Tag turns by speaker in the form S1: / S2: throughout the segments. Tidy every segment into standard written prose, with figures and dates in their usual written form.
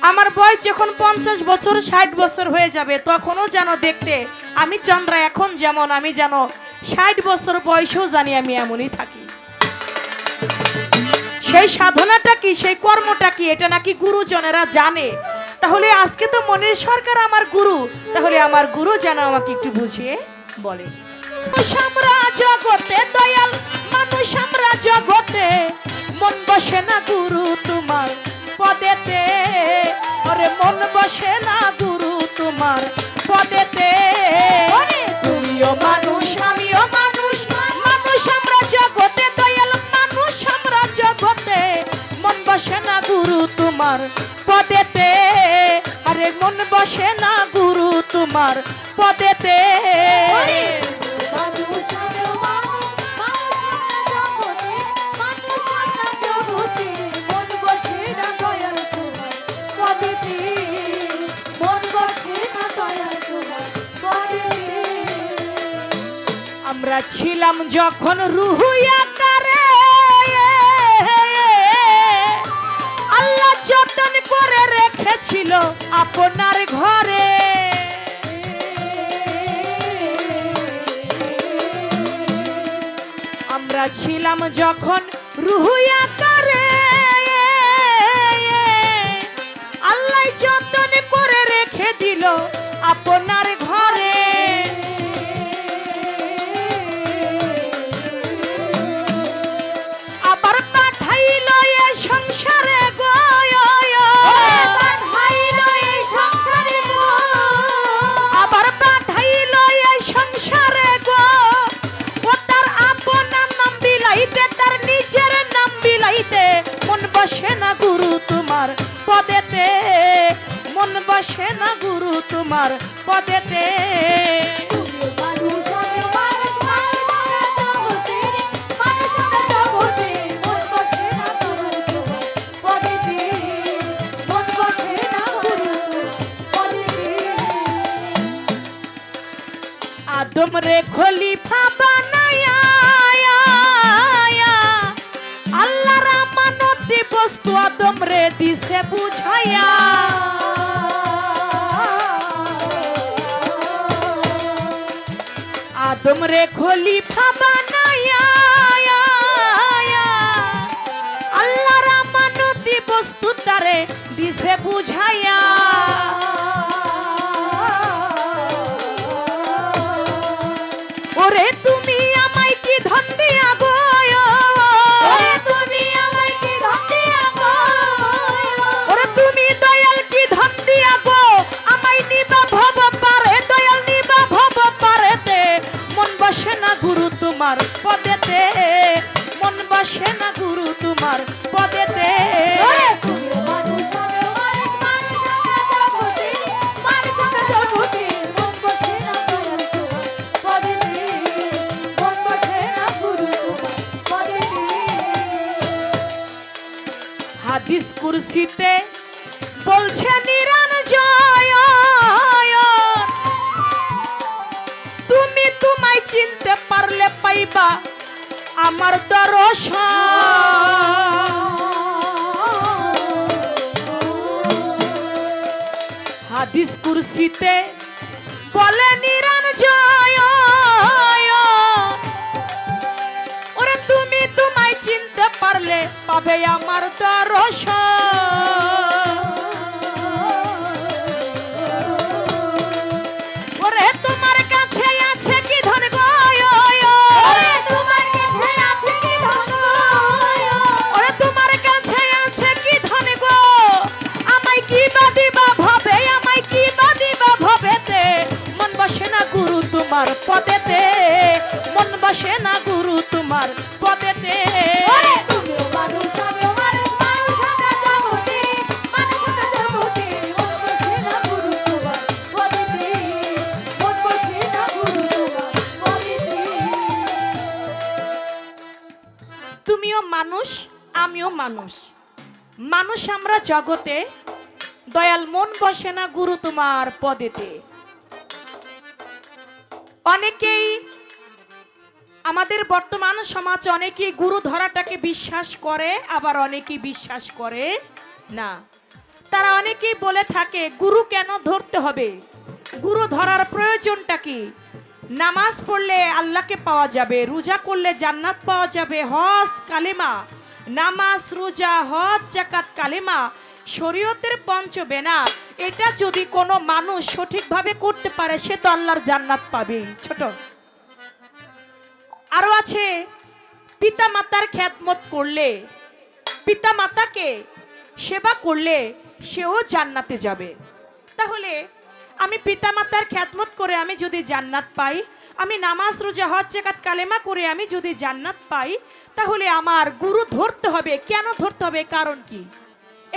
S1: আমার বয়স যখন 50 বছর 60 বছর হয়ে যাবে তখনও যেন দেখতে আমি চন্দ্রা এখন যেমন আমি যেন 60 বছর বয়সেও জানি আমি এমনই থাকি। সেই সাধনাটা কি, সেই কর্মটা কি, এটা নাকি গুরুজনেরা জানে। তাহলে আজকে তো মনির সরকার আমার গুরু, তাহলে আমার গুরু যেন আমাকে একটু বুঝিয়ে বলে। আমরা জগতে দয়াল মানুষ, আমরা জগতে মন বসে না গুরু তোমার পদেতে, আরে মন বসে না গুরু তোমার পদেতে। তুমিও মানুষ আমিও মানুষ, মানুষ আমরা জগতে দয়াল মানুষ আমরা জগতে মন বসে না গুরু তোমার পদেতে, আরে মন বসে না গুরু তোমার পদেতে। আমরা ছিলাম যখন রুহু আকারে, আল্লাহ যতন করে রেখেছিল আপনার ঘরে। আমরা ছিলাম যখন রুহু আকারে, আল্লাহ যতন করে রেখে দিল আপনার ঘরে। আবার পাঠাইল এ সংসারে গো, আবার পাঠাইল এ সংসারে গো, ও তার আপনার নাম বিলাইতে তার নিজের নাম বিলাইতে। মন বসে না গুরু তোমার পদেতে, মন বসে না গুরু তোমার পদেতে। আদম রে খলিফা বানায়া, আল্লাহর আমানতি বস্তু আদম রে দিছে বুঝাইয়া। আদম রে খলিফা বানায়া, আল্লাহর আমানতি বস্তু তারে দিছে বুঝাইয়া। ওরে তুমি আমায় কি ধন দিয়া গো, ওরে তুমি আমায় কি ধন দিয়া গো, ওরে তুমি দয়াল কি ধন দিয়া গো, আমায় নিবা ভব পারে দয়াল নিবা ভব পারেতে। মন বসে না গুরু তোমার পদেতে, মন বসে না গুরু তোমার পদেতে। হাদিস কুরসিতে বলছে নিরঞ্জয়, তুমি তোমায় চিনতে পারলে পাইবা আমার দর্শন। হাদিস কুরসিতে বলে নিরঞ্জয়, ওরে তুমি তোমায় চিনতে পারলে পাবে আমার দর্শন। ওরে তোমার কাছে আছে কি ধন গো, ওরে তোমার কাছে আছে কি ধন গো, ওরে তোমার কাছে আছে কি ধন গো, আমায় কি বা দিবা ভবে, আমায় কি বা দিবা ভবেতে। মন বসে না গুরু তোমার পদেতে, মন বসে না গুরু তোমার পদেতে। তুমিও মানুষ আমিও মানুষ, মানুষ আমরা জগতে দয়াল মন বসে না গুরু তোমার পদেতে। অনেকেই আমাদের বর্তমান সমাজ অনেকেই গুরু ধরাটাকে বিশ্বাস করে, আবার অনেকেই বিশ্বাস করে না। তারা অনেকেই বলে থাকে গুরু কেন ধরতে হবে, গুরু ধরার প্রয়োজনটা কি? নামাজ পড়লে আল্লাহকে পাওয়া যাবে, রোজা করলে জান্নাত পাওয়া যাবে, হজ কালেমা, নামাজ রোজা হজ যাকাত কালেমা শরীয়তের পঞ্চবেনা, এটা যদি কোনো মানুষ সঠিকভাবে করতে পারে সে তো আল্লাহর জান্নাত পাবে। ছোট আরো আছে, পিতা মাতার খেদমত করলে, পিতা মাতাকে সেবা করলে সেও জান্নাতে যাবে। তাহলে আমি পিতা মাতার খেদমত করে আমি যদি জান্নাত পাই, আমি নামাজ রোজা হজ যাকাত কালেমা করে আমি যদি জান্নাত পাই, তাহলে আমার গুরু ধরতে হবে। কেন ধরতে হবে, কারণ কি?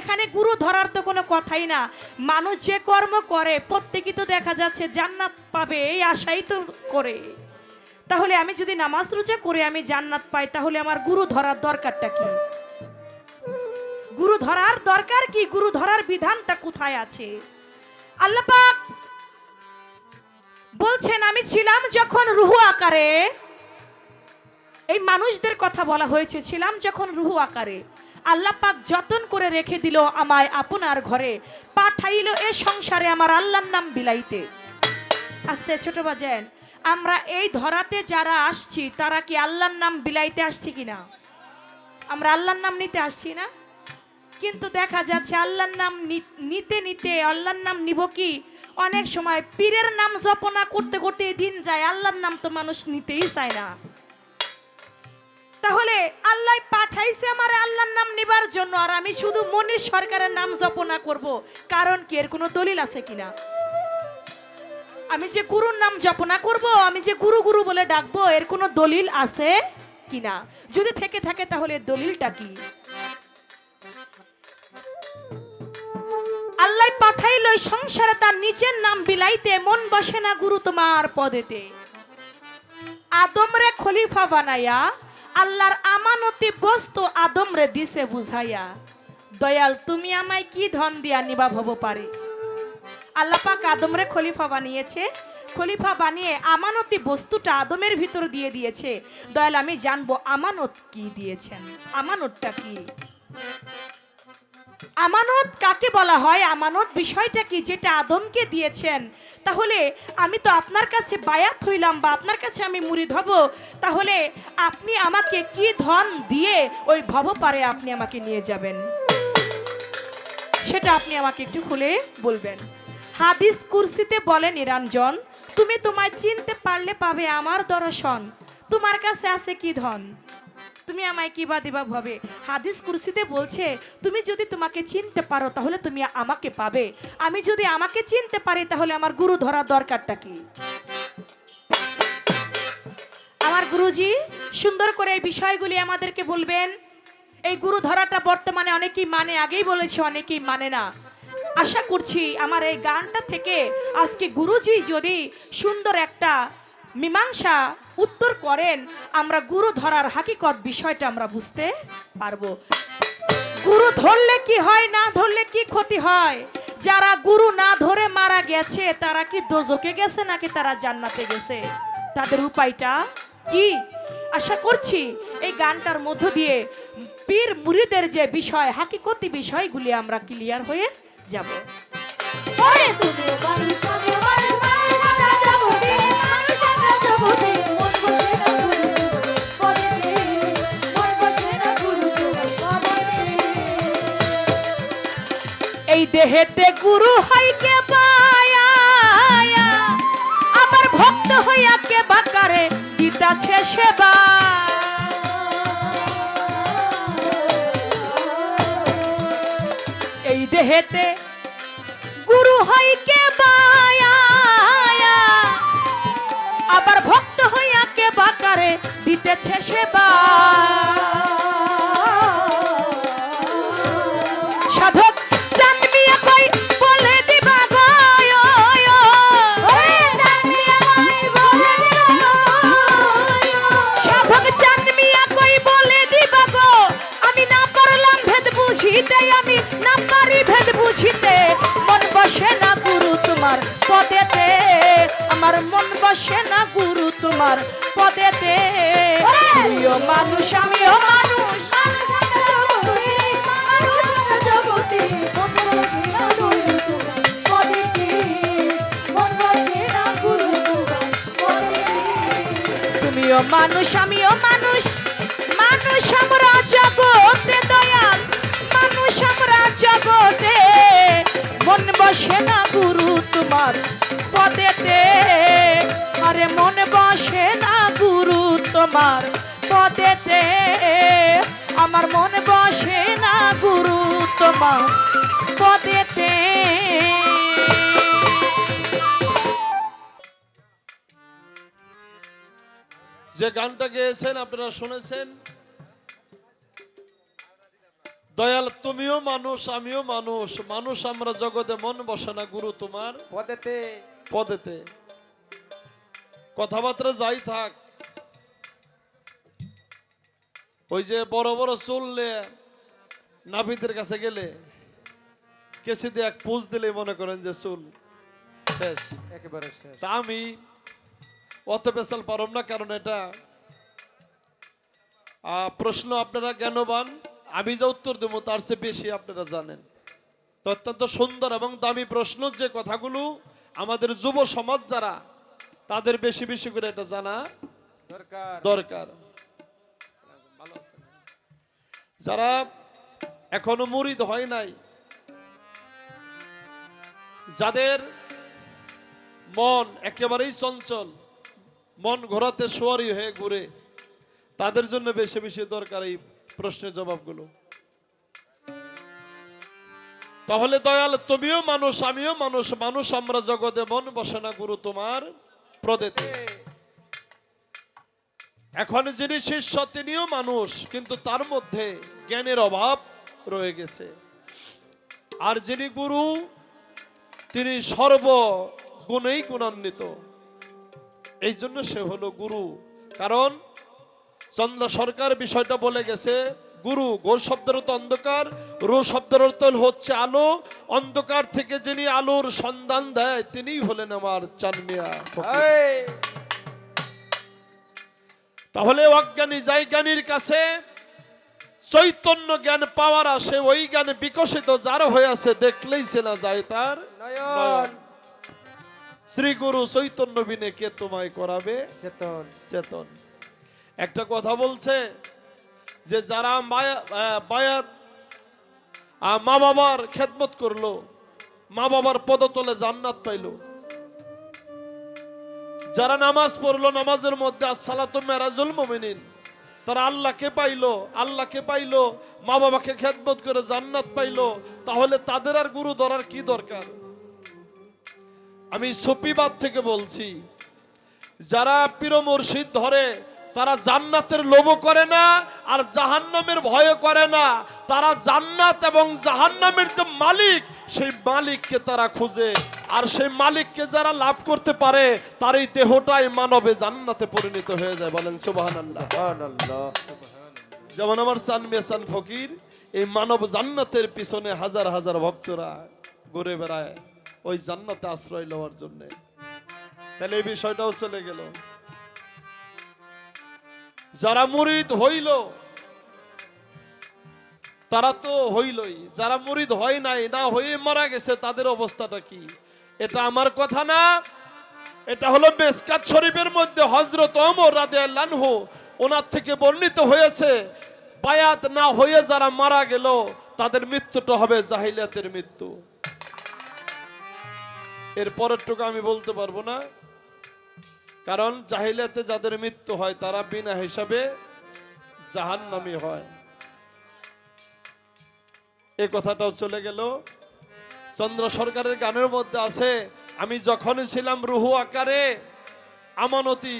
S1: এখানে গুরু ধরার তো কোনো কথাই না। মানুষ যে কর্ম করে প্রত্যেকেই তো দেখা যাচ্ছে জান্নাত পাবে এই আশাই তো করে। তাহলে আমি যদি নামাজ রোজা করে আমি জান্নাত পাই, তাহলে আমার গুরু ধরার দরকারটা কি? গুরু ধরার দরকার কি? গুরু ধরার বিধানটা কোথায় আছে? আল্লাহ পাক বলছেন, আমি ছিলাম যখন রুহু আকারে, এই মানুষদের কথা বলা হয়েছে, ছিলাম যখন রুহু আকারে, আল্লাহ পাক যতন করে রেখে দিল আমায় আপনার ঘরে, পাঠাইল এ সংসারে আমার আল্লাহর নাম বিলাইতে। আস্তে ছোট বাজেন, আমরা এই ধরাতে যারা আসছি তারা কি আল্লাহর নাম বিলাইতে আসছি কিনা? আমরা আল্লাহর নাম নিতে আসছি না? কিন্তু দেখা যাচ্ছে আল্লাহর নাম নিতে নিতে, আল্লাহর নাম নিব কি, অনেক সময় পীরের নাম জপনা করতে করতে দিন যায়, আল্লাহর নাম তো মানুষ নিতেই চায় না। তাহলে আল্লাহ পাঠাইছে আমার আল্লাহর নাম নিবার জন্য, আর আমি শুধু মনির সরকারের নাম জপনা করব, কারণ কি? এর কোনো দলিল আছে কিনা? আমি যে গুরুর নাম জপনা করব, আমি যে গুরু গুরু বলে ডাকবো, এর কোনো দলিল আছে কিনা? যদি থেকে থাকে তাহলে দলিলটা কি? আল্লাহ পাঠাইল সংসারে তার নিজের নাম বিলাইতে, মন বসে না গুরু তোমার পদেতে। আদমরে খলিফা বানাইয়া আল্লাহর আমানতি বস্তু আদমরে দিছে বুঝাইয়া, দয়াল তুমি আমায় কি ধন দিয়া নিবা ভব পারে। আল্লাহ পাক আদমরে খলিফা বানিয়েছে, খলিফা বানিয়ে আমানতি বস্তুটা আদমের ভিতর দিয়ে দিয়েছে। দয়াল আমি জানবো আমানত কি দিয়েছেন, আমানতটা কি? আমানত কাকে বলা হয়? আমানত বিষয়টা কি যেটা আদমকে দিয়েছেন? তাহলে আমি তো আপনার কাছে বায়াত হইলাম বা আপনার কাছে আমি মুরিদ হব, তাহলে আপনি আমাকে কি ধন দিয়ে ওই ভব পারে আপনি আমাকে নিয়ে যাবেন, সেটা আপনি আমাকে একটু খুলে বলবেন। হাদিস কুরসিতে বলে নিরঞ্জন, তুমি তোমায় চিনতে পারলে পাবে আমার দর্শন, তোমার কাছে আছে কি ধন, তুমি আমায় কি বা দিবা ভাবে। হাদিস কুরসিতে বলছে, তুমি যদি তোমাকে চিনতে পারো তাহলে তুমি আমাকে পাবে, আমি যদি আমাকে চিনতে পারি তাহলে আমার গুরু ধরার দরকারটা কি? আমার গুরুজি সুন্দর করে এই বিষয়গুলি আমাদেরকে বলবেন। এই গুরু ধরাটা বর্তমানে অনেকেই মানে, আগেই বলেছে অনেকেই মানে না। আশা করছি আমার এই গানটা থেকে আজকে গুরুজি যদি সুন্দর একটা মীমাংসা উত্তর করেন, আমরা গুরু ধরার হাকিকত বিষয়টা আমরা বুঝতে পারবো। গুরু ধরলে কি হয়, না ধরলে কি ক্ষতি হয়? যারা গুরু না ধরে মারা গেছে তারা কি দোজকে গেছে নাকি তারা জান্নাতে গেছে? তাদের উপায়টা কি? আশা করছি এই গানটার মধ্য দিয়ে পীর মুরিদের যে বিষয়, হাকিকতি বিষয়গুলি আমরা ক্লিয়ার হয়ে যাব। এই দেহেতে গুরু হয় কে পায়া, আমার ভক্ত হইয়া কে বাকারে দিতাছে সেবা। এই দেহেতে গুরু হয় কে পায়া, আবার ভক্ত হইয়া কে বাকারে দিতেছে সেবা। সাধক চাঁদমিয়া কই বলে দিবা গো, সাধক চাঁদমিয়া কই বলে দিবা গো, আমি না পারলাম ভেদ বুঝিতে, আমি না পারি ভেদ বুঝিতে, মন বসে না গুরু তোমার পদেতে, আমার মন বসে না গুরু তোমার পদেতে। তুইও মানুষ আমিও মানুষ, তুমিও মানুষ আমিও মানুষ, মানুষ আমরা জগতে দয়াল, মানুষ আমরা জগতে, মন বসে না গুরু তোমার পদেতে, আরে মন বসে না গুরু তোমার পদেতে, আমার মন বসে না গুরু তোমার পদেতে।
S2: যে গানটা গেয়েছেন আপনারা শুনেছেন, দয়াল তুমিও মানুষ আমিও মানুষ, মানুষ আমরা জগতে, মন বসে না গুরু তোমার
S3: পদেতে
S2: পদেতে। কথাবার্তা যাই থাক, ওই যে বড় বড় চুললে নাপিতের কাছে গেলে কেসি দিয়ে এক পুষ দিলে মনে করেন যে চুল শেষ,
S3: একেবারে শেষ।
S2: তা আমি অত পেশাল পারব না, কারণ এটা প্রশ্ন আপনারা জ্ঞানবান, আমি যা উত্তর দেবো তার চেয়ে বেশি আপনারা জানেন। তো অত্যন্ত সুন্দর এবং দামি প্রশ্ন, যে কথাগুলো আমাদের যুব সমাজ যারা, তাদের বেশি বেশি করে এটা জানা দরকার। যারা এখনো মুরিদ হয় নাই, যাদের মন একেবারেই চঞ্চল, মন ঘোরাতে সোয়ারি হয়ে ঘুরে, তাদের জন্য বেশি বেশি দরকার এই প্রশ্নের জবাবগুলো। তাহলে দয়াল তুমিও মানুষ আমিও মানুষ, মানুষ আমরা জগতে, মন বসে না গুরু তোমার প্রদেতে। এখন যিনি শিষ্য তিনিও মানুষ, কিন্তু তার মধ্যে জ্ঞানের অভাব রয়ে গেছে। আর যিনি গুরু তিনি সর্বগুণেই গুণান্বিত, এই জন্য সে হলো গুরু। কারণ চন্দ্র সরকার বিষয়টা বলে গেছে, গুরু, গো শব্দের অর্থ অন্ধকার, রু শব্দের অর্থ হচ্ছে আলো, অন্ধকার থেকে যিনি আলোর সন্ধান দেয় তিনিই হলেন আমার চানমিয়া। তাহলে অজ্ঞানী যাই জ্ঞানীর কাছে চৈতন্য জ্ঞান পাওয়ার আসে, ওই জ্ঞান বিকশিত যার হয়ে আছে, দেখলেই চেনা যায় তার নয়ন। শ্রী গুরু চৈতন্য বিনে কে তোমায় করাবে
S3: চেতন
S2: চেতন। একটা কথা বলছে যে যারা বায়াত মা বাবার খেদমত করলো, মা বাবার পদতলে জান্নাত পাইলো, যারা নামাজ পড়লো, নামাজের মধ্যে আসসালাতু মেরাজুল মুমিনিন, তারা আল্লাহকে পাইলো, আল্লাহকে পাইলো, মা বাবাকে খেদমত করে জান্নাত পাইলো, তাহলে তাদের আর গুরু ধরার কি দরকার? আমি সুফিবাদ থেকে বলছি, যারা পীর মুর্শিদ ধরে তারা জান্নাতের লোভ করে না আর জাহান্নামের ভয় করে না, তারা জান্নাত এবং জাহান্নামের যে মালিক সেই মালিককে তারা খুঁজে, আর সেই মালিককে যারা লাভ করতে পারে তার এই দেহটাই মানবে জান্নাতে পরিণত হয়ে যায়। বলেন সুবহানাল্লাহ। যেমন আমার চান ফকির এই মানব জান্নাতের পিছনে হাজার হাজার ভক্তরা ঘুরে বেড়ায় ওই জান্নাতে আশ্রয় লওয়ার জন্য। তাহলে এই বিষয়টাও চলে গেল। যারা মুরিদ হইল তারা তো হইলই, যারা মুরিদ হয় নাই, না হয়ে মারা গেছে, তাদের অবস্থাটা কি? এটা আমার কথা না, এটা হলো মিশকাত শরীফের মধ্যে হযরত ওমর রাদিয়াল্লাহু আনহু ওনার থেকে বর্ণিত হয়েছে, বায়াত না হয়ে যারা মারা গেল তাদের মৃত্যুটা হবে জাহিলিয়াতের মৃত্যু। এর পরেরটুকু আমি বলতে পারবো না, কারণ জাহিলিয়াতে যাদের মৃত্যু হয় তারা বিনা হিসাবে জাহান্নামী হয়। এই কথাটাও চলে গেল। চন্দ্র সরকারের গানের মধ্যে আছে, আমি যখন ছিলাম রুহু আকারে আমানতি,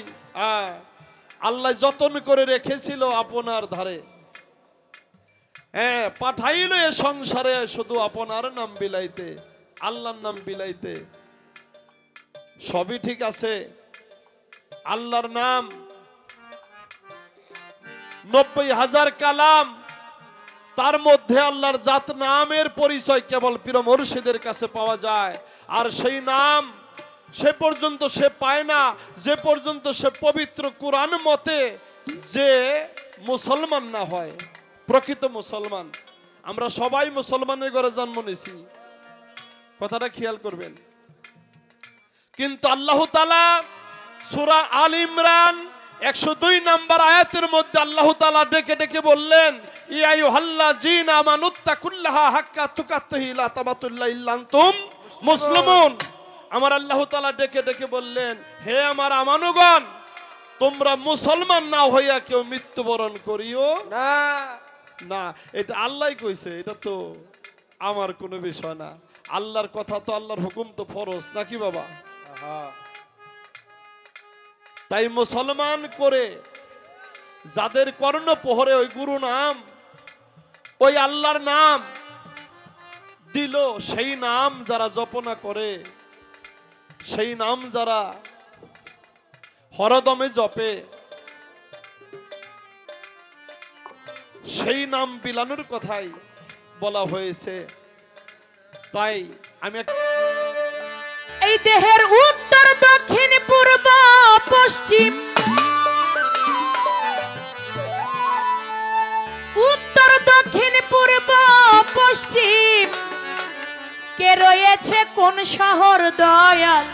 S2: আল্লাহ যতন করে রেখেছিল আপনার ধারে, হ্যাঁ পাঠাইল এ সংসারে শুধু আপনার নাম বিলাইতে, আল্লাহর নাম বিলাইতে। সবই ঠিক আছে, আল্লাহর নাম 90,000 কালাম, তার মধ্যে আল্লাহর জাত নামের পরিচয় কেবল পীর মুর্শিদের কাছে পাওয়া যায়। আর সেই নাম সে পর্যন্ত সে পায় না যে পর্যন্ত সে পবিত্র কোরআন মতে যে মুসলমান না হয়, প্রকৃত মুসলমান। আমরা সবাই মুসলমানের ঘরে জন্ম নিয়েছি, কথাটা খেয়াল করবেন। কিন্তু আল্লাহ তাআলা সূরা আল ইমরান 102 নম্বর আয়াতের মধ্যে আল্লাহ তাআলা ডেকে ডেকে বললেন, ইয়া আইয়ুহাল্লাযীনা আমানুত্তাকুল্লাহা হাক্কা তুকাতিহি লা তামাতুল্লা ইল্লা আনতুম মুসলিমুন। আমার আল্লাহ তাআলা ডেকে ডেকে বললেন, হে আমার আমানুগণ, তোমরা মুসলমান না হইয়া কেউ মৃত্যুবরণ করিও
S3: না।
S2: না। এটা আল্লাহই কইছে, এটা তো আমার কোনো বিষয় না। আল্লাহর কথা তো, আল্লাহর হুকুম তো ফরজ নাকি বাবা?
S3: হ্যাঁ।
S2: তাই মুসলমান করে যাদের কর্ণ পোহরে ওই গুরু নাম, ওই আল্লাহর নাম দিল, সেই নাম যারা জপনা করে, সেই নাম যারা হরদমে জপে, সেই নাম বিলানোর কথাই বলা হয়েছে। তাই আমি
S1: এই দেহের উত্তর দক্ষিণ পূর্ব পশ্চিম, উত্তর দক্ষিণ পূর্ব পশ্চিম কে রয়েছে কোন শহর দয়াল,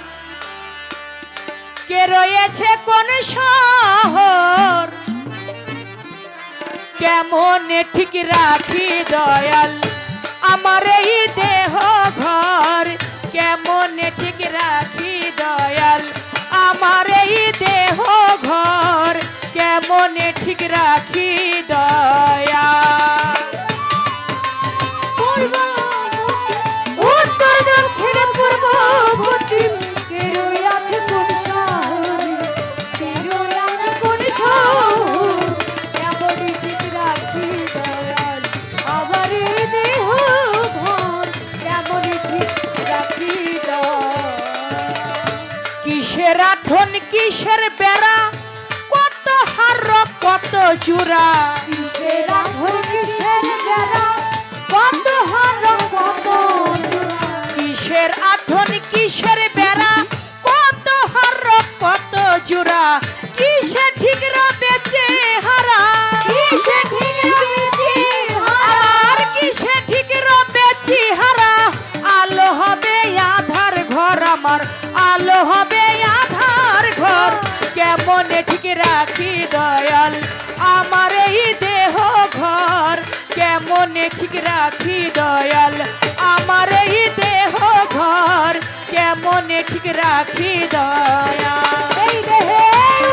S1: কে রয়েছে কোন শহর, কেমন ঠিক রাখি দয়াল আমার এই দেহ ঘর, কেমন ঠিক রাখি দয়াল আমার এই দেহ ঘর, কেমন ঠিক রাখি দয়াল। উত্তর দক্ষিণ পূর্ব পশ্চিম কে রয়েছে কোন শহরে, কে রয়েছে কোন শহর, কেমন ঠিক রাখি দয়াল আমার এই দেহ ঘর, কেমন ঠিক রাখি দয়াল। কিসের আঠন কিসের বেড়া, কত হার কত চূড়া, কিসের আঠন কিসের বেড়া, কত হার কত চূড়া, কিসের আঠন কিসের বেড়া, কত হার কত চূড়া, কিসে ঠিক রবে চেহারা, কিসে ঠিক রবে চেহারা, আর কিসে ঠিক রবে চেহারা, আলো হবে আধার ঘর আমার, আলো হবে আধার ঘর, কেমন ঠিক রাখি দয়াল আমার এই দেহ ঘর, কেমন ঠিক রাখি দয়াল আমার এই দেহ ঘর, কেমন ঠিক রাখি দয়াল। এই দেহে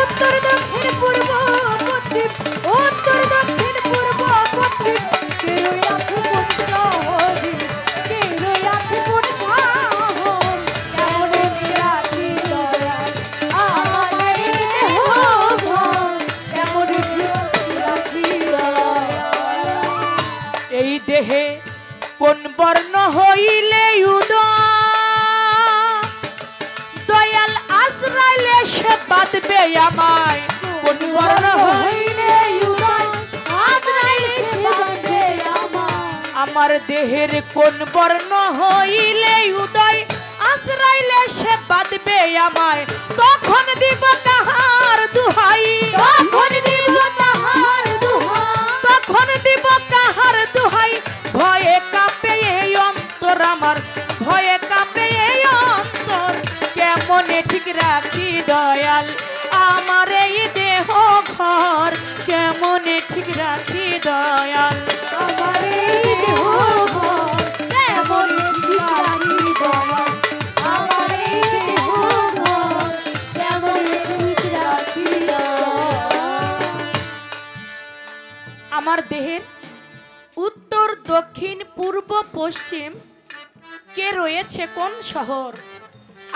S1: উত্তর দক্ষিণ পূর্ব পশ্চিম, উত্তর দক্ষিণ পূর্ব পশ্চিম কে রয়েছে কোন শহরে, কে রয়েছে কোন শহর, কেমন ঠিক রাখি দয়াল আমার এই দেহ ঘর, কেমন ঠিক রাখি দয়াল। এই দেহে কোন বর্ণ হইলে উদয়, দয়াল আজরাইলে সে বাঁধবে আমায়, কোন বর্ণ হইলে উদয়, আজরাইলে সে বাঁধবে আমায়, আমার দেহের কোন বর্ণ হইলে উদয়, আজরাইলে সে বাঁধবে আমায়, তখন দিব কাহার দুহাই, তখন দিব কাহার দুহাই, তখন দিব কাহার দুহাই, ভয়ে কাঁপে এই অন্তর আমার, ভয়ে কাঁপে এই অন্তর, কেমনে ঠিক রাখি দয়াল আমার এই দেহ ঘর, কেমনে ঠিক রাখি দয়াল আমার এই দেহ ঘর, কেমনে ঠিক রাখি দয়াল আমার এই দেহ ঘর, কেমনে ঠিক রাখি দয়াল। আমার দেহের উত্তর দক্ষিণ পূর্ব পশ্চিম কে রয়েছে কোন শহর,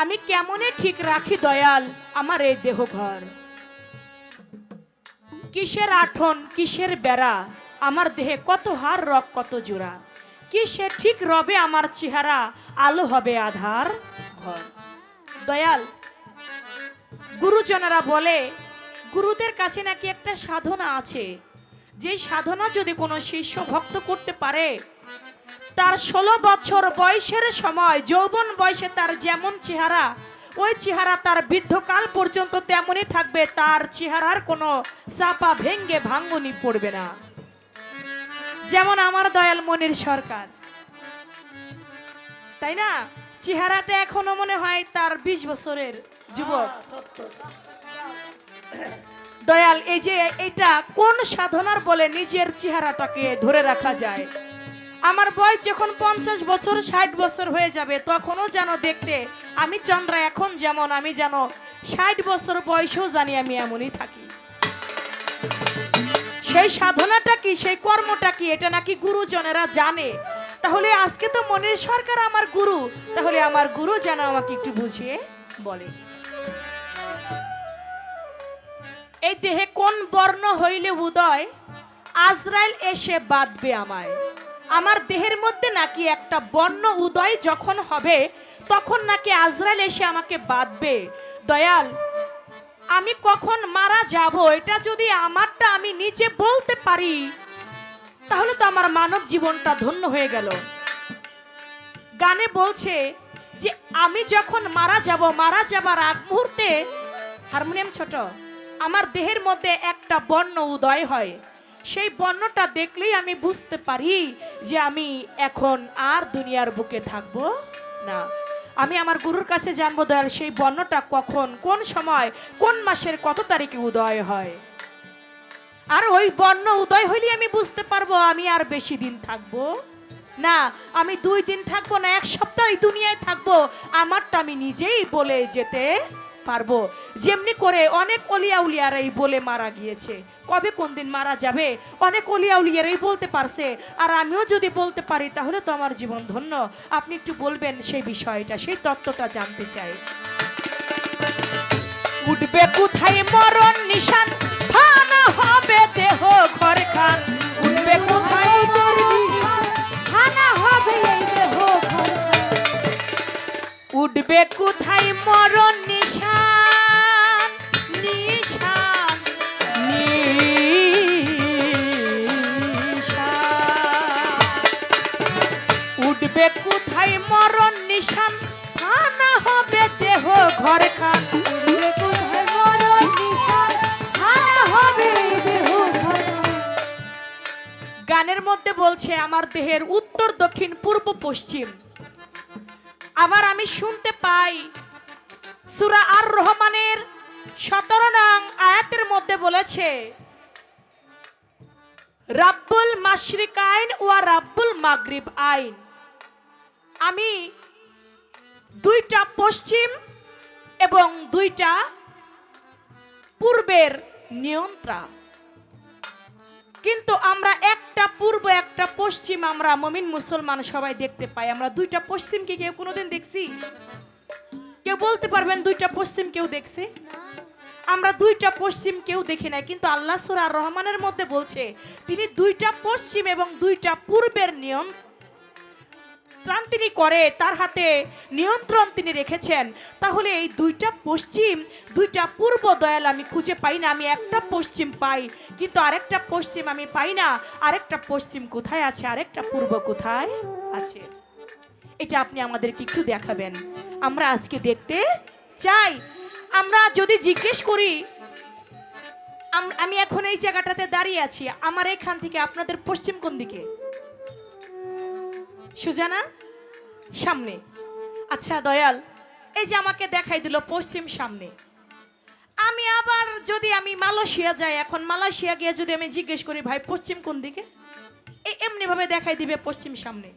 S1: আমি কেমনে ঠিক রাখি দয়াল আমার এই দেহ ঘর, কিসের আঠন কিসের বেড়া, আমার দেহে কত হার কত জোড়া, কিসে ঠিক রবে আমার চেহারা, আলো হবে আধার ঘর। দয়াল গুরুজনেরা বলে, গুরুদের কাছে নাকি একটা সাধনা আছে, যে সাধনা যদি কোনো শিষ্য ভক্ত করতে পারে, তার 16 বছর বয়সের সময় যৌবন বয়সে তার যেমন চেহারা, ওই চেহারা তার বৃদ্ধকাল পর্যন্ত তেমনই থাকবে, তার চেহারার কোনো চাপা ভেঙ্গে ভাঙ্গনি পড়বে না। যেমন আমার দয়াল মনির সরকার, তাই না? চেহারাটা এখনো মনে হয় তার 20 বছরের যুবক। দয়াল, এই যে এটা কোন সাধনার বলে নিজের চেহারাটাকে ধরে রাখা যায়? আমার বয়স যখন 50 বছর 60 বছর হয়ে যাবে তখনও যেন দেখতে আমি চন্দ্রা এখন যেমন, আমি যেন 60 বছর বয়সেও জানি আমি এমনই থাকি। সেই সাধনাটা কি, সেই কর্মটা কি, এটা নাকি গুরুজনেরা জানে। তাহলে আজকে তো মনির সরকার আমার গুরু, তাহলে আমার গুরু যেন আমাকে একটু বুঝিয়ে বলে। এই দেহে কোন বর্ণ হইলে উদয়, আজরাইল এসে বাঁধবে আমায়। আমার দেহের মধ্যে নাকি একটা বর্ণ উদয় যখন হবে তখন নাকি আজরাইল এসে আমাকে বাঁধবে। দয়াল, আমি কখন মারা যাব এটা যদি আমারটা আমি নিজে বলতে পারি তাহলে তো আমার মানব জীবনটা ধন্য হয়ে গেল। গানে বলছে যে আমি যখন মারা যাব, মারা যাবার আগ মুহূর্তে, হারমোনিয়াম ছোট, আমার দেহের মধ্যে একটা বর্ণ উদয় হয়। সেই বর্ণটা দেখলেই আমি বুঝতে পারি যে আমি এখন আর দুনিয়ার বুকে থাকবো না। আমি আমার গুরুর কাছে জানবো দয়াল সেই বর্ণটা কখন, কোন সময়, কোন মাসের কত তারিখে উদয় হয়। আর ওই বর্ণ উদয় হইলে আমি বুঝতে পারবো আমি আর বেশি দিন থাকবো না, আমি 2 দিন থাকবো না, 1 সপ্তাহ এই দুনিয়ায় থাকবো। আমারটা আমি নিজেই বলে যেতে পারবো। যেমনি করে অনেক অলিয়া উলিয়ারাই বলে মারা গিয়েছে, কবে কোন দিন মারা যাবে অনেক অলিয়া উলিয়ারাই বলতে পারছে। আর আমিও যদি বলতে পারি তাহলে তো আমার জীবন ধন্য। আপনি একটু বলবেন সেই বিষয়টা, সেই তত্ত্বটা জানতে চাই। উঠবে কোথায় মরণ নিশান, ফানা হবে দেহ ঘর খান। উঠবে কোথায় মরণ নিশান, ফানা হবে এই দেহ ঘর খান। উঠবে কোথায় মরণ নিশান, নিশান নিশান। উঠবে কোথায় মরণ নিশান, ফানা হবে দেহ ঘর খান। উঠবে কোথায় মরণ নিশান, ফানা হবে দেহ ঘর খান। গানের মধ্যে বলছে আমার দেহের উত্তর দক্ষিণ পূর্ব পশ্চিম। আবার আমি শুনতে পাই সূরা আর রহমানের 17 নং আয়াতের মধ্যে বলেছে রাব্বুল মাশরিক আইন ওয়া রাব্বুল মাগরিব আইন। আমি 2টা পশ্চিম এবং 2টা পূর্বের নিয়ন্ত্রা। কিন্তু আমরা একটা পূর্ব একটা পশ্চিম আমরা মুমিন মুসলমান সবাই দেখতে পাই। আমরা 2টা পশ্চিম কি কেউ কোনোদিন দেখছি? কেউ বলতে পারবেন 2টা পশ্চিম কেউ দেখছে? আমরা 2টা পশ্চিম কেউ দেখি না, কিন্তু আল্লাহ সূরা আর রহমানের মধ্যে বলছে তিনি 2টা পশ্চিম এবং 2টা পূর্বের নিয়ন্ত্রণ তিনি করে, তার হাতে নিয়ন্ত্রণ তিনি রেখেছেন। তাহলে এই 2টা পশ্চিম 2টা পূর্ব দয়াল আমি খুঁজে পাই না। আমি একটা পশ্চিম পাই কিন্তু আরেকটা পশ্চিম আমি পাই না। আরেকটা পশ্চিম কোথায় আছে, আরেকটা পূর্ব কোথায় আছে, এটা আপনি আমাদেরকে একটু দেখাবেন। আমরা আজকে দেখতে চাই। আমরা যদি জিজ্ঞেস করি, আমি এখন এই জায়গাটাতে দাঁড়িয়ে আছি, আমার এখান থেকে আপনাদের পশ্চিম কোন দিকে? সুজানা সামনে। আচ্ছা দয়াল, এই যে আমাকে দেখাই দিল পশ্চিম সামনে। আমি আবার যদি আমি মালয়েশিয়া যাই, এখন মালয়েশিয়া গিয়ে যদি আমি জিজ্ঞেস করি ভাই পশ্চিম কোন দিকে, এই এমনি ভাবে দেখাই দিবে পশ্চিম সামনে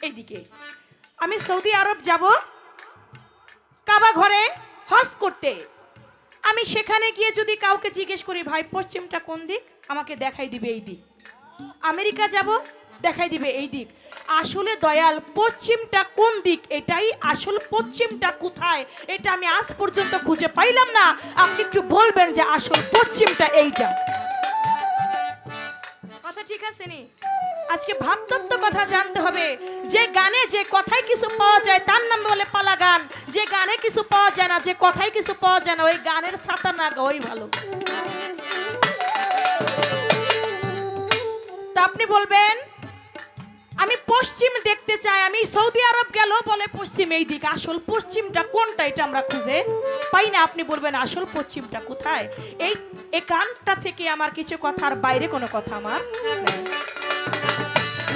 S1: এইদিকে। আমি সৌদি আরব যাব কাবা ঘরে হজ করতে, আমি সেখানে গিয়ে যদি কাউকে জিজ্ঞেস করি ভাই পশ্চিমটা কোন দিক, আমাকে দেখাই দিবে এই দিক। আমেরিকা যাব, দেখাই দিবে এই দিক। আসলে দয়াল পশ্চিমটা কোন দিক, এটাই আসল পশ্চিমটা কোথায় এটা আমি আজ পর্যন্ত খুঁজে পাইলাম না। আপনি একটু বলবেন যে আসল পশ্চিমটা এইটা। কথা ঠিক আছে নি? আজকে ভাবতত্ত্ব কথা জানতে হবে। যে গানে যে কথায় কিছু পাওয়া যায় তার নাম বলে পালা গান। যে গানে কিছু পাওয়া যায় না, যে কথায় কিছু পাওয়া যায় না, ওই গানের ছাতা না গাওয়াই ভালো। তা আপনি বলবেন আমি পশ্চিম দেখতে চাই, আমি সৌদি আরব গেল বলে পশ্চিম এই দিক। আসল পশ্চিমটা কোনটা এটা আমরা খুঁজে পাই না। আপনি বলবেন আসল পশ্চিমটা কোথায়? এই গানটা থেকে আমার কিছু কথার বাইরে কোনো কথা আমার নেই।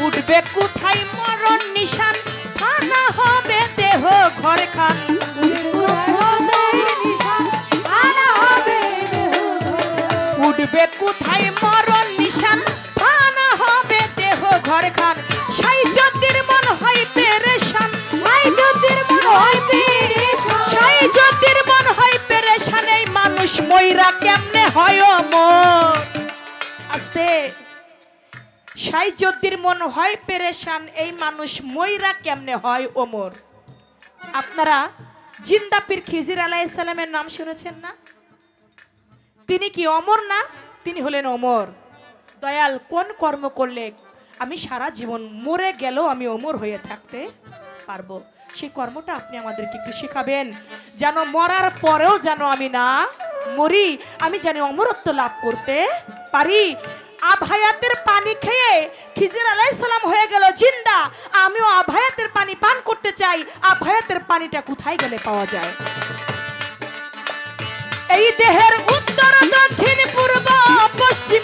S1: উঠবে কোথায় মরণ নিশান, ফানা হবে দেহ ঘর খান। ময়রা কেমনে হয় অমর। আস্তে সাইজদ্দির মন হয় পেরেশান, এই মানুষ ময়রা কেমনে হয় অমর। আপনারা জিন্দা পীর খিজির আলাইহিস সালামের নাম শুনেছেন না? তিনি কি অমর না? তিনি হলেন অমর। দয়াল কোন কর্ম করলে আমি সারা জীবন মরে গেলেও আমি অমর হয়ে থাকতে পারবো, সেই কর্মটা আপনি আমাদেরকে একটু শেখাবেন, যেন মরার পরেও যেন আমি না মরি, আমি যেন অমরত্ব লাভ করতে পারি। আভায়াতের পানি খেয়ে খিজির আলাইহিস সালাম হয়ে গেল জিন্দা, আমিও আভায়াতের পানি পান করতে চাই। আভায়াতের পানিটা কোথায় গেলে পাওয়া যায়? এই দেহের উত্তর দক্ষিণ পূর্ব পশ্চিম,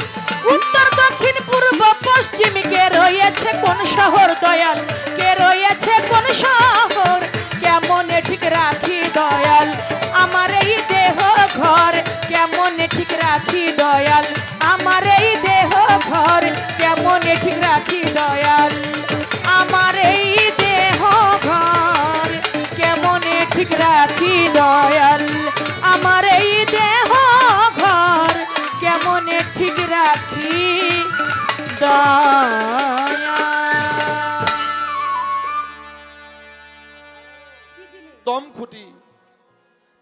S1: উত্তর দক্ষিণ পূর্ব পশ্চিম কে রয়েছে কোন শহর দয়াল, কে রয়েছে কোন শহর, কেমনে ঠিক রাখি দয়াল আমার এই দেহ ঘর, কেমনে ঠিক রাখি দয়াল আমার এই দেহ ঘর, কেমনে ঠিক রাখি দয়াল আমার এই দেহ ঘর, কেমনে ঠিক রাখি দয়াল আমার এই দেহ ঘর, কেমনে ঠিক রাখি দয়াল।
S2: দম খুঁটি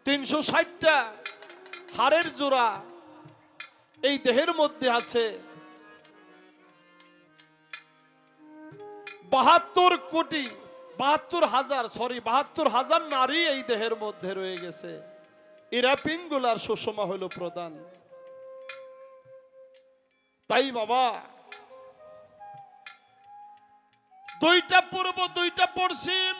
S2: 360টা হাড়ের জোড়া এই দেহের মধ্যে আছে, 72,000 নারী এই দেহের মধ্যে রয়ে গেছে। এরা পিঙ্গুলার সুষমা হলো প্রধান। তাই বাবা দুইটা পূর্ব দুইটা পশ্চিম,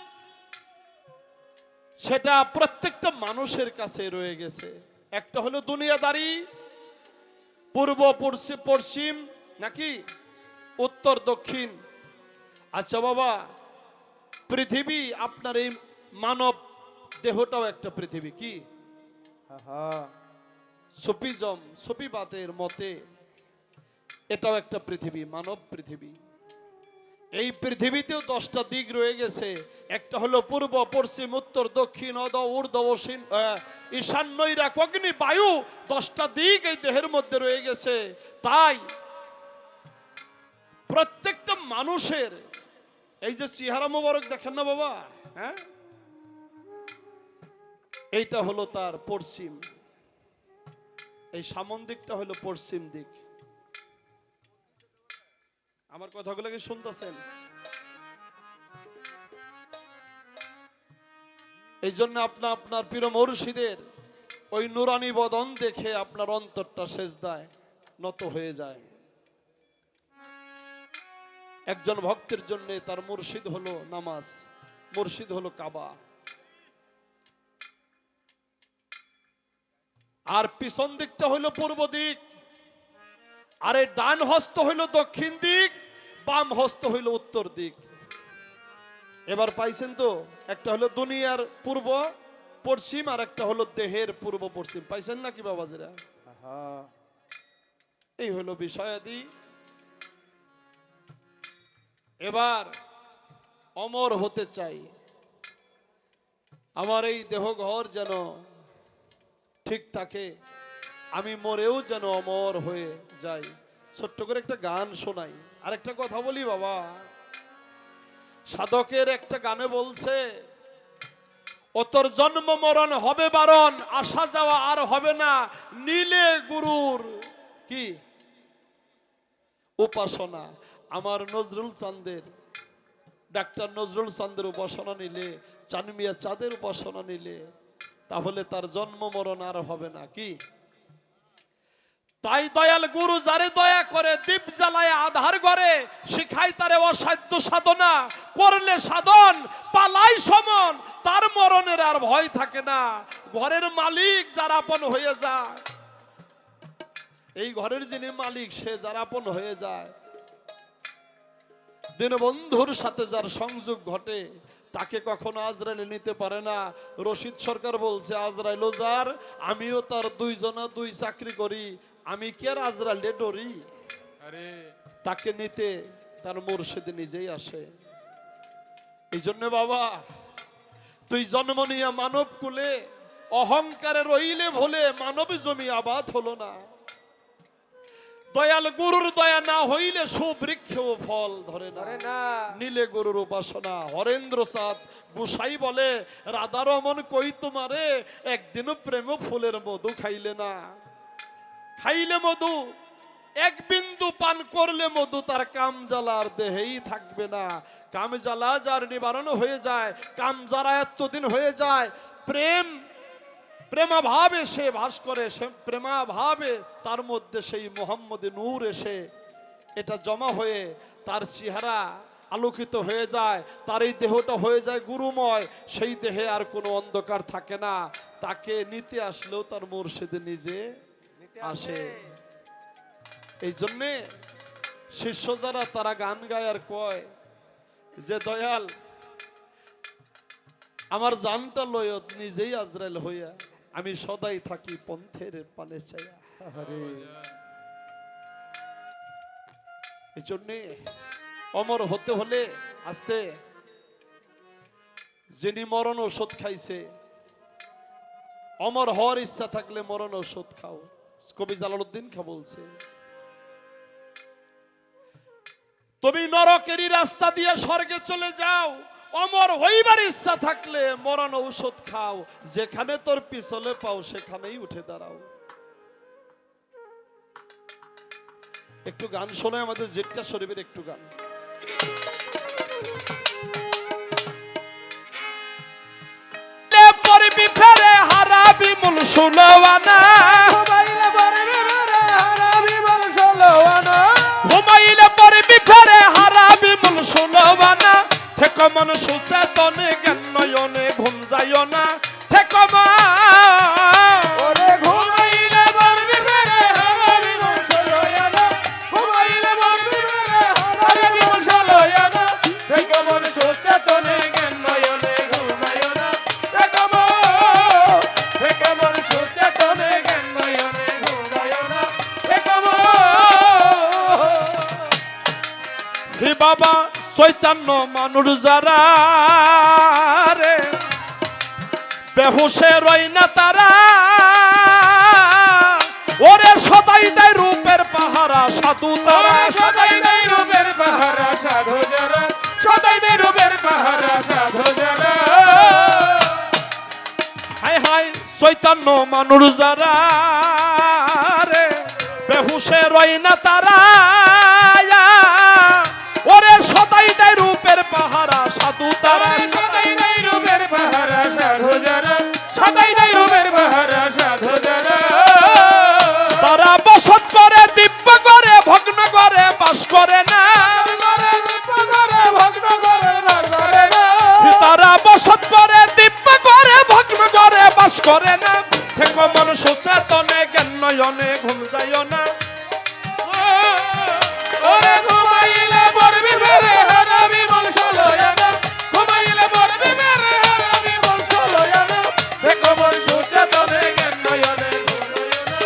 S2: সেটা প্রত্যেকটা মানুষের কাছে রয়ে গেছে। একটা হলো দুনিয়াদারি, পূর্ব পশ্চিম নাকি উত্তর দক্ষিণ। আচ্ছা বাবা, পৃথিবী আপনার এই মানব দেহটাও একটা পৃথিবী, কি সুফিবাদের মতে এটাও একটা পৃথিবী, মানব পৃথিবী। এই পৃথিবীতেও 10টা দিক রয়ে গেছে। একটা হলো পূর্ব পশ্চিম উত্তর দক্ষিণ অদ ঊর্ধ্ব ঈশান নৈরাক অগ্নি বায়ু, 10টা দিক এই দেহের মধ্যে রয়ে গেছে। তাই প্রত্যেকটা মানুষের এই যে চেহারা মোবারক দেখেন না বাবা, হ্যাঁ, এইটা হলো তার পশ্চিম, এই সামন দিকটা হলো পশ্চিম দিক। আমার কথাগুলো কি শুনতেছেন? এই জন্য আপনার প্রিয় মুর্শিদের ওই নুরানি বদন দেখে আপনার অন্তরটা সেজদায় নত হয়ে যায়। একজন ভক্তের জন্য তার মুর্শিদ হলো নামাজ, মুর্শিদ হলো কাবা, আর পিছন দিকটা হলো পূর্ব দিক, আর এই ডান হস্ত হইল দক্ষিণ দিক, বাম হস্ত হইল উত্তর দিক। এবার পাইছেন তো? একটা হলো দুনিয়ার পূর্ব পশ্চিম, আর একটা হলো দেহের পূর্ব পশ্চিম। পাইছেন নাকি বাবাজিরা? এই হলো বিষয়াদি। এবার অমর হতে চাই, আমার এই দেহ ঘর যেন ঠিক থাকে, আমি মরেও যেন অমর হয়ে যাই। ছোট্ট করে একটা গান শোনাই। আর একটা কথা বলি বাবা, সাধকের একটা গানে বলছে, ও তোর জন্ম মরণ হবে বারণ, আসা যাওয়া আর হবে না, নীলে গুরুর কি উপাসনা। আমার নজরুল চাঁদের, ডাক্তার নজরুল চাঁদের উপাসনা নিলে, চানমিয়া চাঁদের উপাসনা নিলে, তাহলে তার জন্ম মরণ আর হবে না। কি তাই দয়াল গুরু যারে দয়া করে, দীপ জ্বালায় আধার ঘরে, শিখাই তারে অসাধ্য সাধনা, করলে সাধন পালাই সমন, তার মরণের আর ভয় থাকে না। ঘরের মালিক যার আপন হয়ে যায়, এই ঘরের যিনি মালিক সে যার আপন হয়ে যায়, দীনবন্ধুর সাথে যার সংযোগ ঘটে, তাকে কখনো আজরাইল নিতে পারে না। রশিদ সরকার বলছে, আজরাইল যার, আমিও তার দুই চাকরি করি, আমি কি আর আজরাইলে ডরি? আরে তাকে নিতে তার মুর্শিদ নিজেই আসে। এই জন্য বাবা, তুই জন্ম নিয়ে মানব কুলে অহংকারে রইলে ভুলে মানব জমি আবাদ হলো না। দয়াল গুরুর দয়া না হইলে সুবৃক্ষেও ফল ধরে না। নীলে গুরুর উপাসনা। হরেন্দ্র চাঁদ গোসাই বলে, রাধারমন কই তোমারে, একদিনও প্রেম ফুলের মধু খাইলে না। খাইলে মধু, এক বিন্দু পান করলে মধু, তার কাম জ্বালার দেহেই থাকবে না। কাম জ্বালা যার নিবারণ হয়ে যায়, কাম যারা এতদিন হয়ে যায়, প্রেমাভাবে সে বাস করে, সে প্রেমাভাবে তার মধ্যে সেই মোহাম্মদী নূর এসে এটা জমা হয়ে তার চেহারা আলোকিত হয়ে যায়, তার এই দেহটা হয়ে যায় গুরুময়। সেই দেহে আর কোনো অন্ধকার থাকে না। তাকে নিতে আসলেও তার মুর্শিদ নিজে আসে। এই জন্যে শিষ্য যারা তারা গান গায় আর কয় যে, দয়াল আমার জানটা লয়ত নিজেই আজরাইল হইয়া, আমি সদাই থাকি পন্থের পানে চাইয়া। এই জন্যে অমর হতে হলে আস্তে, যিনি মরণ ঔষধ খাইছে, অমর হওয়ার ইচ্ছা থাকলে মরণ ঔষধ খাও। কবি জালালউদ্দিন খাঁ বলছে, তুমি নরকেরই রাস্তা দিয়ে স্বর্গে চলে যাও, অমর হইবার ইচ্ছা থাকলে মরণ ঔষধ খাও। যেখানে তোর পিছলে পাও সেখানেই উঠে দাঁড়াও। একটু গান শোনায় আমাদের জিটকা শরীফের একটু গান। পরবি ফেরে হারাবি মূল ষোলোয়ানা, ঘুমাইলে পরবি ফেরে হারাবি মূল ষোলোয়ানা। থেকো মন সুচেতনে জ্ঞান নয়নে ঘুম যাইও না। থেকো বাবা চৈতন্য মানুষ যারা রে, বেহুশে রই না তারা। ওরে সদাই দেয় রূপের পাহারা সাধু তারা,
S3: সদাই দেয় রূপের পাহারা সাধু যারা, সদাই দেয় রূপের পাহারা সাধু যারা।
S2: হায় হায় চৈতন্য মানুষ যারা রে, বেহুশে রই না তারা। ওরে সদাই দেয় রূপের পাহারা সাধু তারা,
S3: সদাই দেয় রূপের পাহারা সাধু যারা, সদাই দেয় রূপের পাহারা সাধু যারা।
S2: তারা বসত করে দিব্য করে ভগ্ন করে বাস করে না। তারা বসত করে দিব্য করে ভগ্ন করে বাস করে না। থেকো মন সুচেতনে জ্ঞান নয়নে ঘুম যাইও না।
S3: ওরে ঘুমাইলে পড়বি মেরে হারাবি মন ষোলোয়ানা, ঘুমাইলে পড়বি মেরে হারাবি মন ষোলোয়ানা। থেকো মন সুচেতনে জ্ঞান নয়নে ঘুম যাইও না।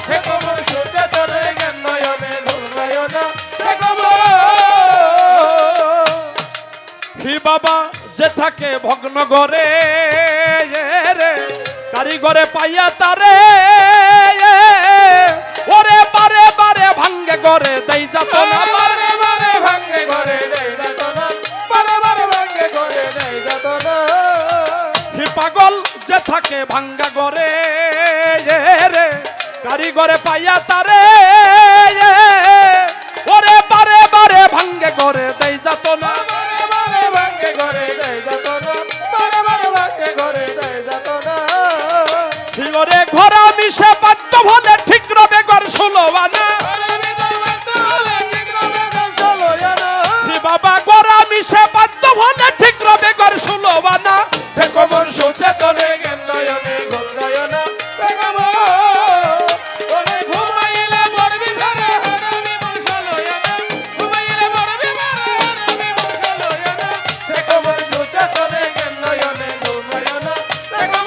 S3: থেকো মন সুচেতনে জ্ঞান নয়নে ঘুম যাইও না। থেকো
S2: হি বাবা যে থাকে ভগ্ন ঘরে রে, কারিগরে পাইয়া তারে। ওরে বারে বারে ভাঙ্গে ঘরে দেই যাত না,
S3: বারে বারে ভাঙ্গে ঘরে দেই যাত না, বারে বারে ভাঙ্গে ঘরে দেই যাত না।
S2: হি পাগল যে থাকে ভাঙ্গা ঘরে রে, কারিগরে পাইয়া তারে। ওরে বারে বারে ভাঙ্গে ঘরে দেই যাত না,
S3: বারে বারে ভাঙ্গে ঘরে দেই যাত না, বারে বারে ভাঙ্গে ঘরে দেই যাত না।
S2: ওরে ঘোরা মিশে বাদ্য ভলে ঠিক রবে ঘর ষোলোয়ানা। বাবা গোরা মিশে বাদ্য ভলে ঠিক রবে ঘর ষোলোয়ানা।
S3: থেকো মন সুচেতনে জ্ঞান নয়নে ঘুম যাইও না। থেকো মন, ওরে ঘুমাইলে পড়বি মেরে হারাবি মন ষোলোয়ানা, ঘুমাইলে পড়বি মেরে হারাবি মন ষোলোয়ানা। থেকো মন সুচেতনে জ্ঞান নয়নে ঘুম যাইও না। থেকো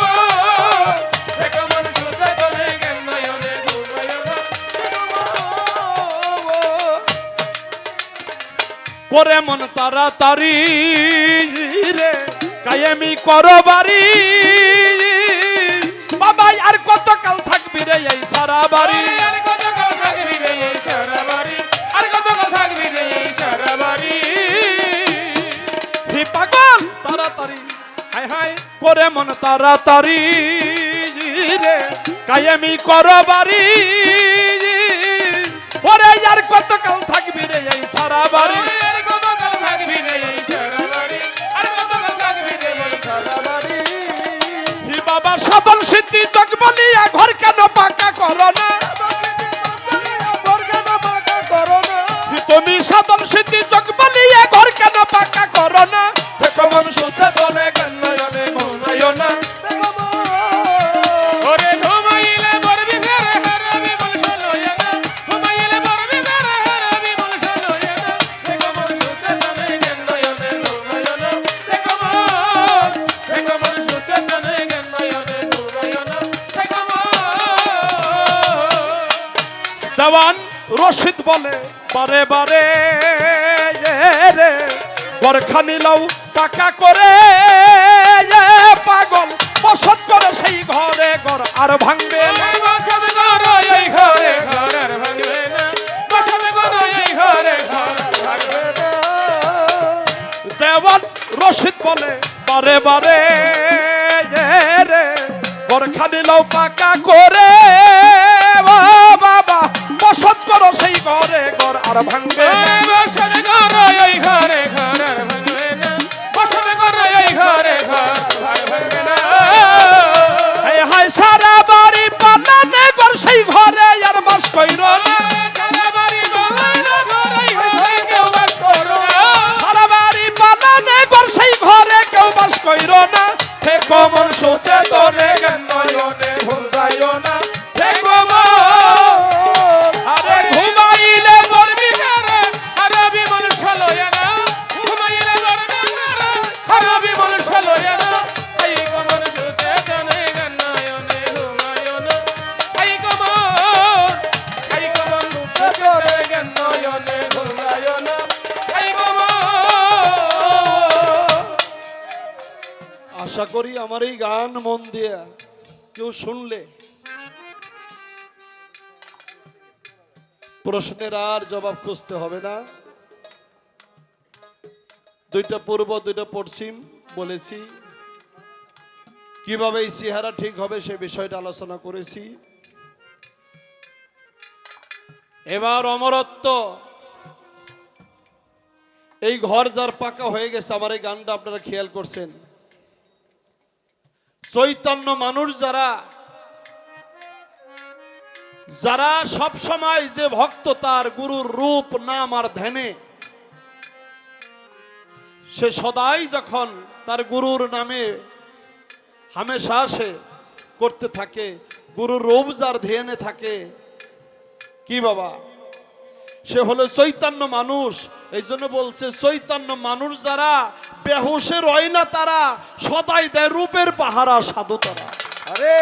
S3: মন সুচেতনে জ্ঞান নয়নে ঘুম যাইও না।
S2: করে মন তাড়াতাড়ি রে, কায়ে কায়েমি করো বাড়ি বাবা আর কত কাল থাকবি রে এই সারা বাড়ি
S3: আর কত কাল থাকবি রে এই সারা বাড়ি আর কত কাল থাকবি রে এই সারা বাড়ি
S2: হি পাগল তাড়াতাড়ি হায় হায় করে মন তাড়াতাড়ি রে কায়েমি করো বাড়ি ওরে আর কত কাল থাকবি রে এই সারা বাড়ি
S3: আর কত কাল থাকবি রে এই সারা বাড়ি আর কত কাল থাকবি রে এই সারা বাড়ি
S2: হি বাবা সাধন সিদ্ধি জগ বলিয়া ঘর কেন পাকা করো না
S3: ঘর কেন পাকা করো না
S2: তুমি সাধন সিদ্ধি জগ বলিয়া ঘর কেন পাকা করো না দেখো মন সুচে তোলে গন্নয়নে ঘুমায়ো না
S3: ওরে ঘুমাইলে মরবি ফেরে হারাবি বল চলো না ঘুমাইলে মরবি ফেরে হারাবি বল চলো না দেখো মন সুচে তোলে গন্নয়নে ঘুমায়ো না দেখো মন সুচে তোলে গন্নয়নে ঘুমায়ো না দেখো
S2: জওয়ান রশিদ বলে বারে বারে রে বরখা নিলাও পাকা করে পাগল বসত করে সেই ঘরে ঘর আর ভাঙবে না।
S3: বসবে করো এই ঘরে ঘর আর ভাঙবে না বসবে করো এই ঘরে ঘর আর ভাঙবে না
S2: দেওয়ান রশিদ বলে বারে বারে রে বরখা নিলাও পাকা করে ও বাবা বসত করো সেই ঘরে ঘর আর ভাঙবে না।
S3: বসবে করো এই ঘরে ঘর আর ভাঙবে না বসবে করো এই ঘরে ঘর আর ভাঙবে না
S2: হায় হায় সারা বাড়ি পালানে ঘর সেই ঘরে আর বাস কইর না
S3: সারা বাড়ি বাংলা ঘর এই ঘরে কেউ বাস করো না
S2: সারা বাড়ি পালানে ঘর সেই ঘরে কেউ বাস কইর না থেকো মন সোচে তোরে গন্নয়নে ভুল যাইও না থেকো মন আরে ঘুমাইলে মরবি
S3: ঘরে হারাবি মন চলো না ঘুমাইলে মরবি ঘরে হারাবি মন চলো না এই কমন সুচে তনে গন্নয়নে ঘুমায়ো না এই কমন সুচে তনে গন্নয়নে ঘুমায়ো না এই কমন
S2: আশা করি আমার এই গান মন দিয়ে কেউ শুনলে প্রশ্নের আর জবাব খুঁজতে হবে না। দুইটা পূর্ব দুইটা পশ্চিম বলেছি, কিভাবে এই চেহারা ঠিক হবে সে বিষয়টা আলোচনা করেছি। এবার অমরত্ব, এই ঘর যার পাকা হয়ে গেছে, আমার এই গানটা আপনারা খেয়াল করছেন, চৈতন্য মানুষ যারা যারা সব সময় যে ভক্ত তার গুরুর রূপ নাম আর ধ্যানে, সে সদাই যখন তার গুরুর নামে হামেশা সে করতে থাকে, গুরুর রূপ যার ধ্যানে থাকে, কি বাবা সে হলো চৈতন্য মানুষ। এই জন্য বলছে চৈতন্য মানুষ যারা বেহুশে রয় না, তারা সদাই দেয় রূপের পাহারা সাধু তারা।
S3: আরে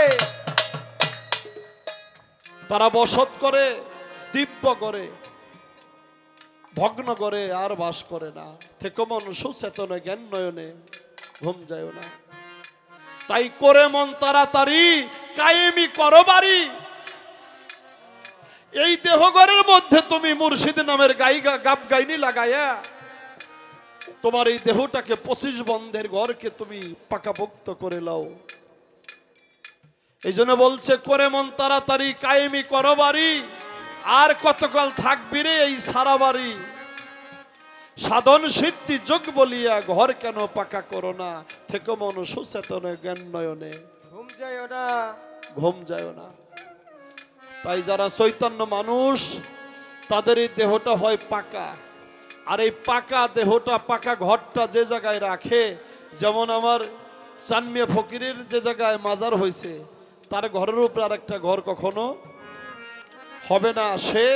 S2: তারা বসত করে, দিব্য করে, ভগ্ন করে, আর বাস করে না। থেকে মন সুচেতনে জ্ঞান নয়নে ঘুম যায় না। তাই করে মন তাড়াতাড়ি কায়েমি করো বাড়ি। এই দেহঘরের মধ্যে তুমি মুর্শিদ নামের গাব গাইনি লাগায়া তোমার এই দেহটাকে 25 বন্ধের ঘরকে তুমি পাকাপোক্ত করে লাও। এই জন্য বলছে করে মন তাড়াতাড়ি কায়েমি করো বাড়ি। আর কতকাল থাকবি রে এই সারা বাড়ি, সাধন সিদ্ধি যোগ বলিয়া ঘর কেন পাকা করো না। থেকে মন সুচেতনে জ্ঞান নয়নে
S3: ঘুম যায় না
S2: ঘুম যায় না। তাই যারা চৈতন্য মানুষ তাদের এই দেহটা হয় পাকা, আর এই পাকা দেহটা, পাকা ঘরটা যে জায়গায় রাখে, যেমন আমার চানমিয়া ফকিরের যে জায়গায় মাজার হয়েছে, তার ঘরের উপর আর একটা ঘর কখনো হবে না। সে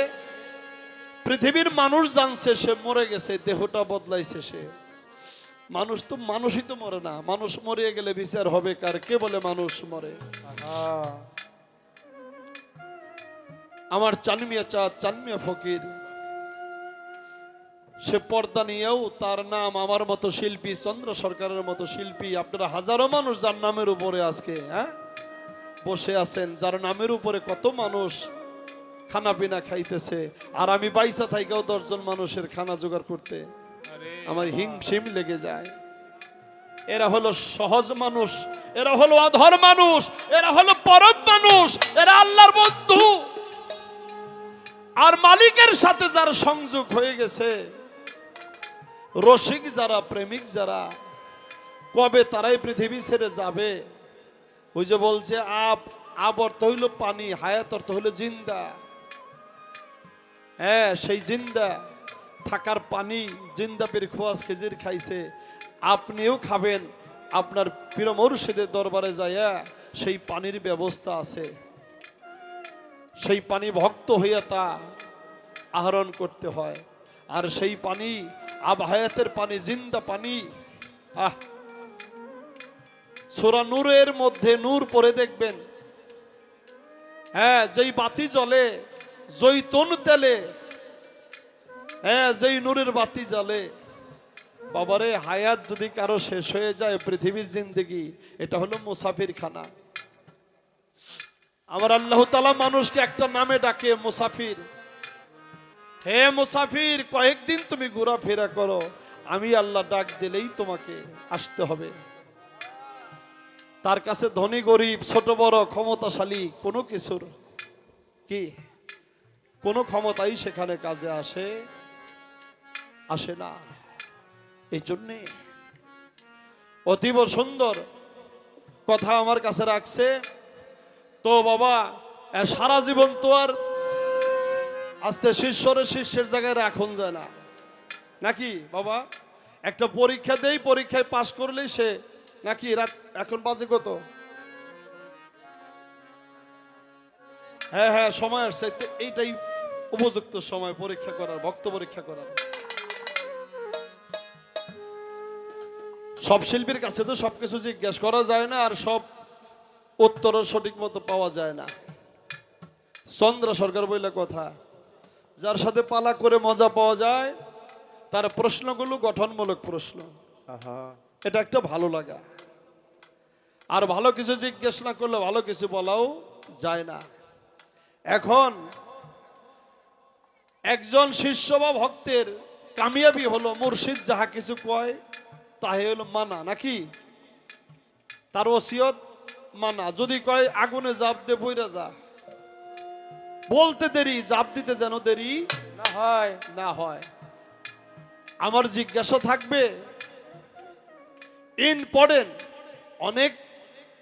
S2: পৃথিবীর মানুষ জানছে সে মরে গেছে, দেহটা বদলাইছে সে। মানুষ তো মানুষই তো মরে না, মানুষ মরিয়ে গেলে বিচার হবে কার? কে বলে মানুষ মরে? আমার চানমিয়া ফকির সে পর্দা নিয়েও তার নাম আমার মতো শিল্পী, চন্দ্র সরকারের মতো শিল্পী, আপনারা হাজারো মানুষ যার নামের উপরে আজকে বসে আছেন, যার নামের উপরে কত মানুষ খানা পিনা খাইতেছে, আর আমি বাইসা থাইকেও 10 জন মানুষের খানা জোগাড় করতে আমার হিমশিম লেগে যায়। এরা হলো সহজ মানুষ, এরা হলো অধর মানুষ, এরা হলো পরম মানুষ, এরা আল্লাহর বন্ধু। আর মালিকের সাথে যার সংযোগ হয়ে গেছে, রসিক যারা, প্রেমিক যারা, কবে তারাই পৃথিবী ছেড়ে যাবে। ওই যে বলছে আব অর্থ হইল পানি, হায়াত অর্থ হইল জিন্দা। হ্যাঁ, সেই জিন্দা থাকার পানি, জিন্দা পীর খোয়াজ খেজির খাইছে, আপনিও খাবেন। আপনার প্রিয় মুর্শিদের দরবারে যাইয়া সেই পানির ব্যবস্থা আছে, সেই পানি ভক্ত হইয়া তা আহরণ করতে হয়। আর সেই পানি আব হায়াতের পানি, জিন্দা পানি। সূরা নূরের মধ্যে নূর পড়ে দেখবেন, হ্যাঁ, যেই বাতি জ্বলে জৈতুন তেলে, হ্যাঁ, যেই নূরের বাতি জ্বলে, বাবারে, হায়াত যদি কারো শেষ হয়ে যায়, পৃথিবীর জিন্দেগি এটা হলো মুসাফির খানা। আমার আল্লাহ তাআলা মানুষকে একটা নামে ডাকে, মুসাফির। হে মুসাফির, কয়েকদিন তুমি ঘোরাফেরা করো, আমি আল্লাহ ডাক দিলেই তোমাকে আসতে হবে। তার কাছে ধনী গরিব, ছোট বড়, ক্ষমতাশালী কোনো কিছুর কি কোনো ক্ষমতাই সেখানে কাজে আসে না। এই জন্যে অতীব সুন্দর কথা আমার কাছে রাখছে। তো বাবা, সারা জীবন তো আর আস্তে শিষ্যের জায়গায় রাখুন যায় না, নাকি বাবা? একটা পরীক্ষা দেই, পরীক্ষায় পাশ করলেই সে নাকি রাত, এখন বাজে কত? হ্যাঁ, সময় আসছে, এইটাই উপযুক্ত সময় পরীক্ষা করার, ভক্ত পরীক্ষা করার। সব শিল্পীর কাছে তো সবকিছু জিজ্ঞেস করা যায় না, আর সব উত্তর সঠিক মতো পাওয়া যায় না। চন্দ্র সরকার বইলে কথা, যার সাথে পালা করে মজা পাওয়া যায়, তার প্রশ্নগুলো গঠনমূলক প্রশ্ন, এটা একটা ভালো লাগা। আর ভালো কিছু জিজ্ঞেস না করলে ভালো কিছু বলাও যায় না। এখন একজন শিষ্য বা ভক্তের কামিয়াবি হলো মুর্শিদ যাহা কিছু কয় তাহে হলো মানা, নাকি? তার ওসিয়ত মানা। যদি কয় আগুনে জাপ দে, বইরা যা, বলতে দেরি, জাপ দিতে যেন দেরি না হয়। আমার জিজ্ঞাসা থাকবে ইম্পর্টেন্ট অনেক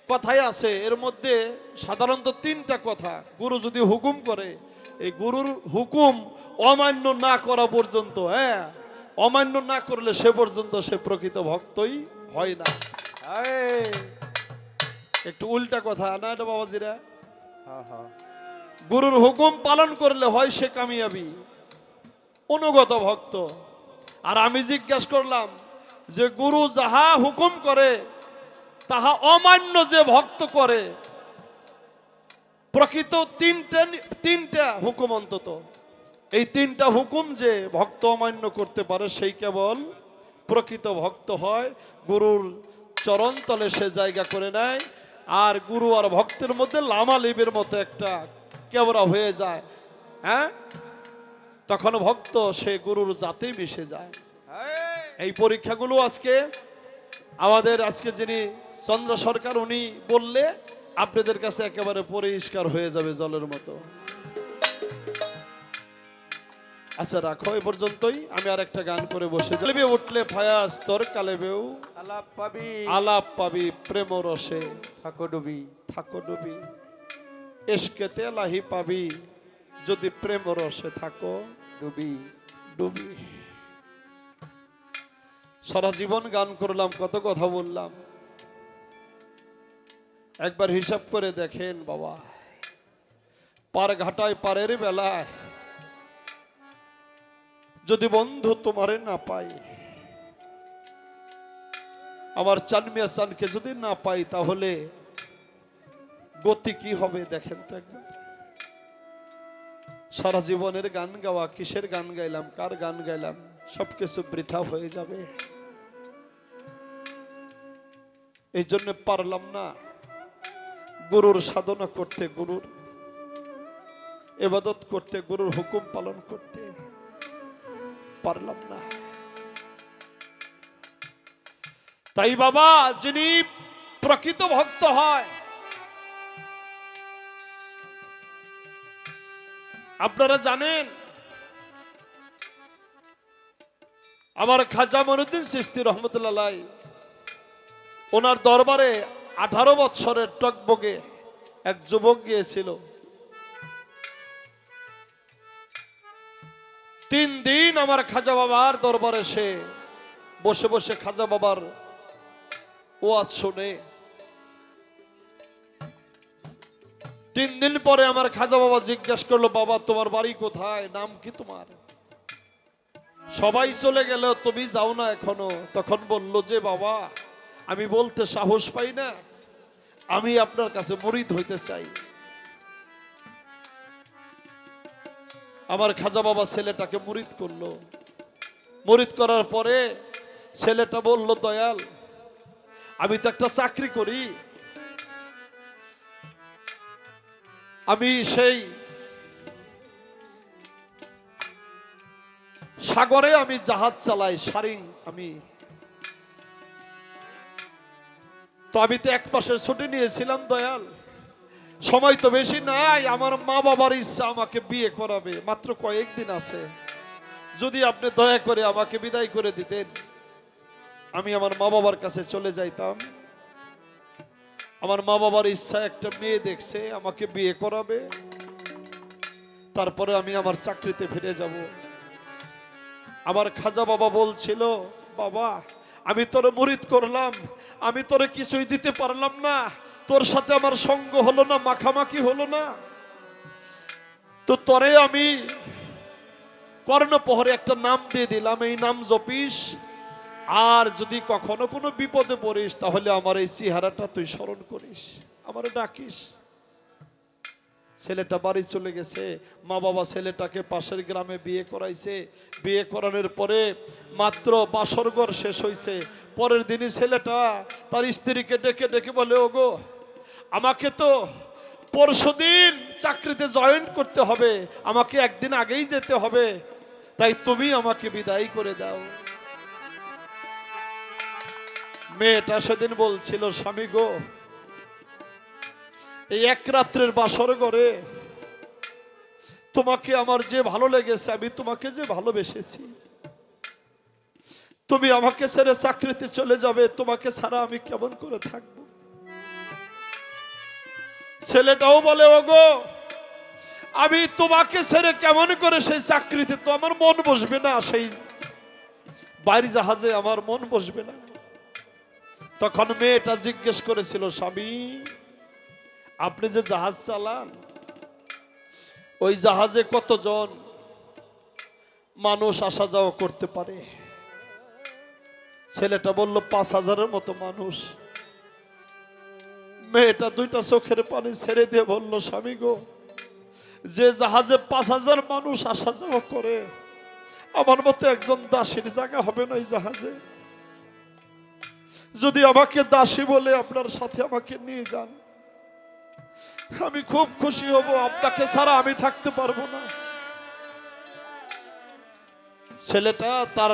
S2: কথাই আছে, এর মধ্যে সাধারণত 3টা কথা। গুরু যদি হুকুম করে, এই গুরুর হুকুম অমান্য না করা পর্যন্ত, অমান্য না করলে সে পর্যন্ত সে প্রকৃত ভক্তই হয় না। একটু উল্টা কথা না এটা বাবাজিরা? গুরুর হুকুম পালন করলে হয় সে কামিয়াবি, অনুগত ভক্ত। আর আমি জিজ্ঞাসা করলাম যে গুরু যাহা হুকুম করে তাহা অমান্য যে ভক্ত করে, প্রকৃত তিনটা হুকুম, অন্তত এই 3টা হুকুম যে ভক্ত অমান্য করতে পারে, সেই কেবল প্রকৃত ভক্ত হয়। গুরুর চরণ তলে সে জায়গা করে নেয়, আর গুরু আর ভক্তের মধ্যে লামালিবের মতো একটা কেবরা হয়ে যায়। তখন ভক্ত সে গুরুর জাতে মিশে যায়। এই পরীক্ষাগুলো আজকে আমাদের যিনি চন্দ্র সরকার, উনি বললে আপনাদের কাছে একেবারে পরিষ্কার হয়ে যাবে জলের মতো। আচ্ছা, রাখো এ পর্যন্তই। আমি আর একটা গান করে বসে যাবে। উঠলে ফায়াজ তোর কালেবেও আলাপ পাবি প্রেম রসে, থাকো ডুবি ইশকেতে লাহি পাবি, যদি প্রেম রসে থাকো ডুবি। সারা জীবন গান করলাম, কত কথা বললাম, একবার হিসাব করে দেখেন বাবা। পার ঘাটায় পারের বেলায় যদি বন্ধু তোমারে না পাই, আমার চানমিয়া চানকে যদি না পাই, তাহলে গতি কি হবে দেখেন তো একবার। সারা জীবনের গান গাওয়া, কিসের গান গাইলাম, কার গান গাইলাম? সবকিছু বৃথা হয়ে যাবে। এই জন্য পারলাম না গুরুর সাধনা করতে, গুরুর ইবাদত করতে, গুরুর হুকুম পালন করতে পারলাম না। তাই বাবা, যিনি প্রকৃত ভক্ত হয়, আপনারা জানেন আমার খাজা মঈনুদ্দিন চিশতি রহমতুল্লাহ আলাইহ, ওনার দরবারে 18 বৎসরের টকবগে এক যুবক গিয়েছিল। 3 দিন আমার খাজা বাবার দরবারে সে বসে বসে খাজা বাবার ওয়াজ শুনে। 3 দিন পরে আমার খাজা বাবা জিজ্ঞাসা করলো, বাবা তোমার বাড়ি কোথায়, নাম কি তোমার? সবাই চলে গেল, তুমি যাও না এখনো। তখন বলল যে বাবা, আমি বলতে সাহস পাই না, আমি আপনার কাছে মুরিদ হইতে চাই। আমার খাজা বাবা ছেলেটাকে মুরিদ করলো। মুরিদ করার পরে ছেলেটা বলল, দয়াল আমি তো একটা চাকরি করি, আমি সেই সাগরে আমি জাহাজ চালাই, সারিং আমি। তো আমি তো 1 মাসের ছুটি নিয়েছিলাম দয়াল, সময় তো বেশি নাই, আমার মা বাবার ইচ্ছা আমাকে বিয়ে করাবে, মাত্র কয়েকদিন আছে, যদি আপনি দয়া করে আমাকে বিদায় করে দিতেন, আমি আমার মা বাবার কাছে চলে যাইতাম। আমার মা বাবার ইচ্ছা, একটা মেয়ে দেখছে, আমাকে বিয়ে করাবে, তারপরে আমি আমার চাকরিতে ফিরে যাব। আমার খাজা বাবা বলছিল, বাবা আমি তোরে মুরিদ করলাম, আমি তোরে কিছুই দিতে পারলাম না, তোর সাথে আমার সঙ্গ হলো না, মাখামাখি হলো না, তো তোরে আমি কর্ণপহরে একটা নাম দিয়ে দিলাম, এই নাম জপিস, আর যদি কখনো কোনো বিপদে পড়িস তাহলে আমার এই চেহারাটা তুই স্মরণ করিস, আমারে ডাকিস। ছেলেটা বাড়ি চলে গেছে। মা বাবা ছেলেটাকে পাশের গ্রামে বিয়ে করাইছে। বিয়ে করানোর পরে মাত্র বাসরঘর শেষ হয়েছে, পরের দিনই ছেলেটা তার স্ত্রীকে ডেকে ডেকে বলে, ওগো আমাকে তো পরশুদিন চাকরিতে জয়েন করতে হবে, আমাকে একদিন আগেই যেতে হবে, তাই তুমি আমাকে বিদায় করে দাও। মেয়েটা সেদিন বলছিল, স্বামী গো, এই 1 রাত্রের বাসর ঘরে তোমাকে আমার যে ভালো লেগেছে, আমি তোমাকে যে ভালোবেসেছি, তুমি আমাকে ছেড়ে চাকরিতে চলে যাবে, তোমাকে ছাড়া আমি কেমন করে থাকব? ছেলেটাও বলে, ওগো আমি তোমাকে ছেড়ে কেমন করে সেই চাকরিতে, তো আমার মন বসবে না, সেই বাইরে জাহাজে আমার মন বসবে না। তখন মেয়েটা জিজ্ঞেস করেছিল, স্বামী আপনি যে জাহাজ চালান, ওই জাহাজে কতজন মানুষ আসা যাওয়া করতে পারে? ছেলেটা বলল, 5000-এর মতো মানুষ। মেয়েটা 2টা চোখের পানি ছেড়ে দিয়ে বলল, স্বামী গো, যে জাহাজে 5000 মানুষ আসা যাওয়া করে, আমার মতো একজন দাসীর জায়গা হবে না এই জাহাজে। যদি আমাকে দাসী বলে আপনার সাথে আমাকে নিয়ে যান, আমি খুব খুশি হব, আপনাকে ছাড়া আমি থাকতে পারবো না। ছেলেটা তার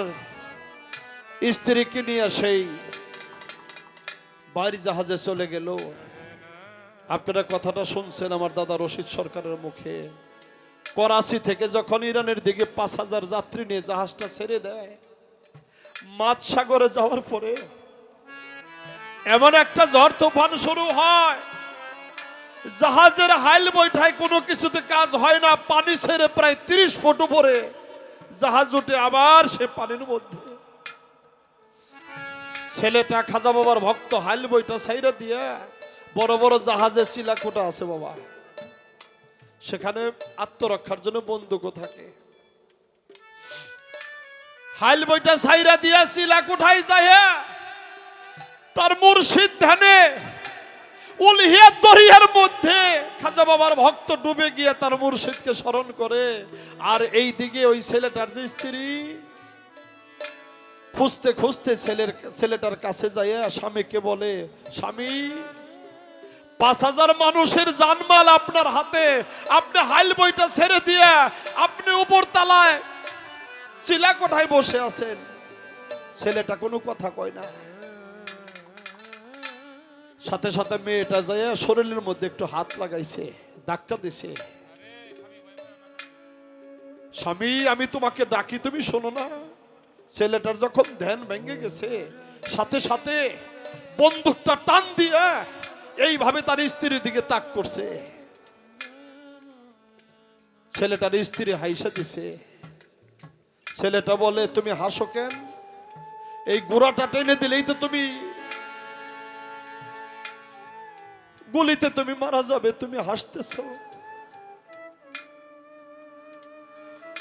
S2: স্ত্রীকে নিয়ে সেই বাইরে জাহাজে চলে গেল। আপনারা কথাটা শুনছেন আমার দাদা রশিদ সরকারের মুখে। করাচি থেকে যখন ইরানের দিকে 5000 যাত্রী নিয়ে জাহাজটা ছেড়ে দেয়, মাঝ সাগরে যাওয়ার পরে এমন একটা ঝড় তুফান শুরু হয়, জাহাজের হাইল বৈঠায় কোনো কিছুতে কাজ হয় না, পানি ছেড়ে প্রায় 30 ফুট উপরে জাহাজ উঠে আবার সে পানির মধ্যে। ছেলেটা খাজা বাবার ভক্ত, হাইল বইটা ছাইরা দিয়ে বড় বড় জাহাজে চিলাকোটা আছে বাবা, সেখানে আত্মরক্ষার জন্য বন্দুকও থাকে। হাইল বইটা ছাইরা দিয়ে চিলাকোঠায় যায়, তার মুর্শিদ ধ্যানে উলহিয়া দরিয়ার মধ্যে খাজা বাবার ভক্ত ডুবে গিয়ে তার মুর্শিদকে স্মরণ করে। আর এই দিকে ওই ছেলেটার যে স্ত্রী, খুঁজতে খুঁজতে ছেলেটার কাছে যাইয়া স্বামীকে বলে, স্বামী 5,000 মানুষের জানমাল আপনার হাতে, আপনি হাইল বইটা ছেড়ে দিয়ে আপনি উপর তালায় চিলা কোঠায় বসে আছেন। ছেলেটা কোনো কথা কয় না। সাথে সাথে মেয়েটা যাইয়া শরীরের মধ্যে একটু হাত লাগাইছে, ধাক্কা দিছে। স্বামী আমি তোমাকে ডাকি, তুমি শোনো না। ছেলেটার যখন ধ্যান ভেঙে গেছে, সাথে সাথে বন্দুকটা টান দিয়ে এইভাবে তার স্ত্রীর দিকে তাক করছে। ছেলেটার স্ত্রী হাইসা দিছে। ছেলেটা বলে, তুমি হাসো কেন? এই গোড়াটা টেনে দিলেই তো তুমি গুলিতে তুমি মারা যাবে, তুমি হাসতেছো।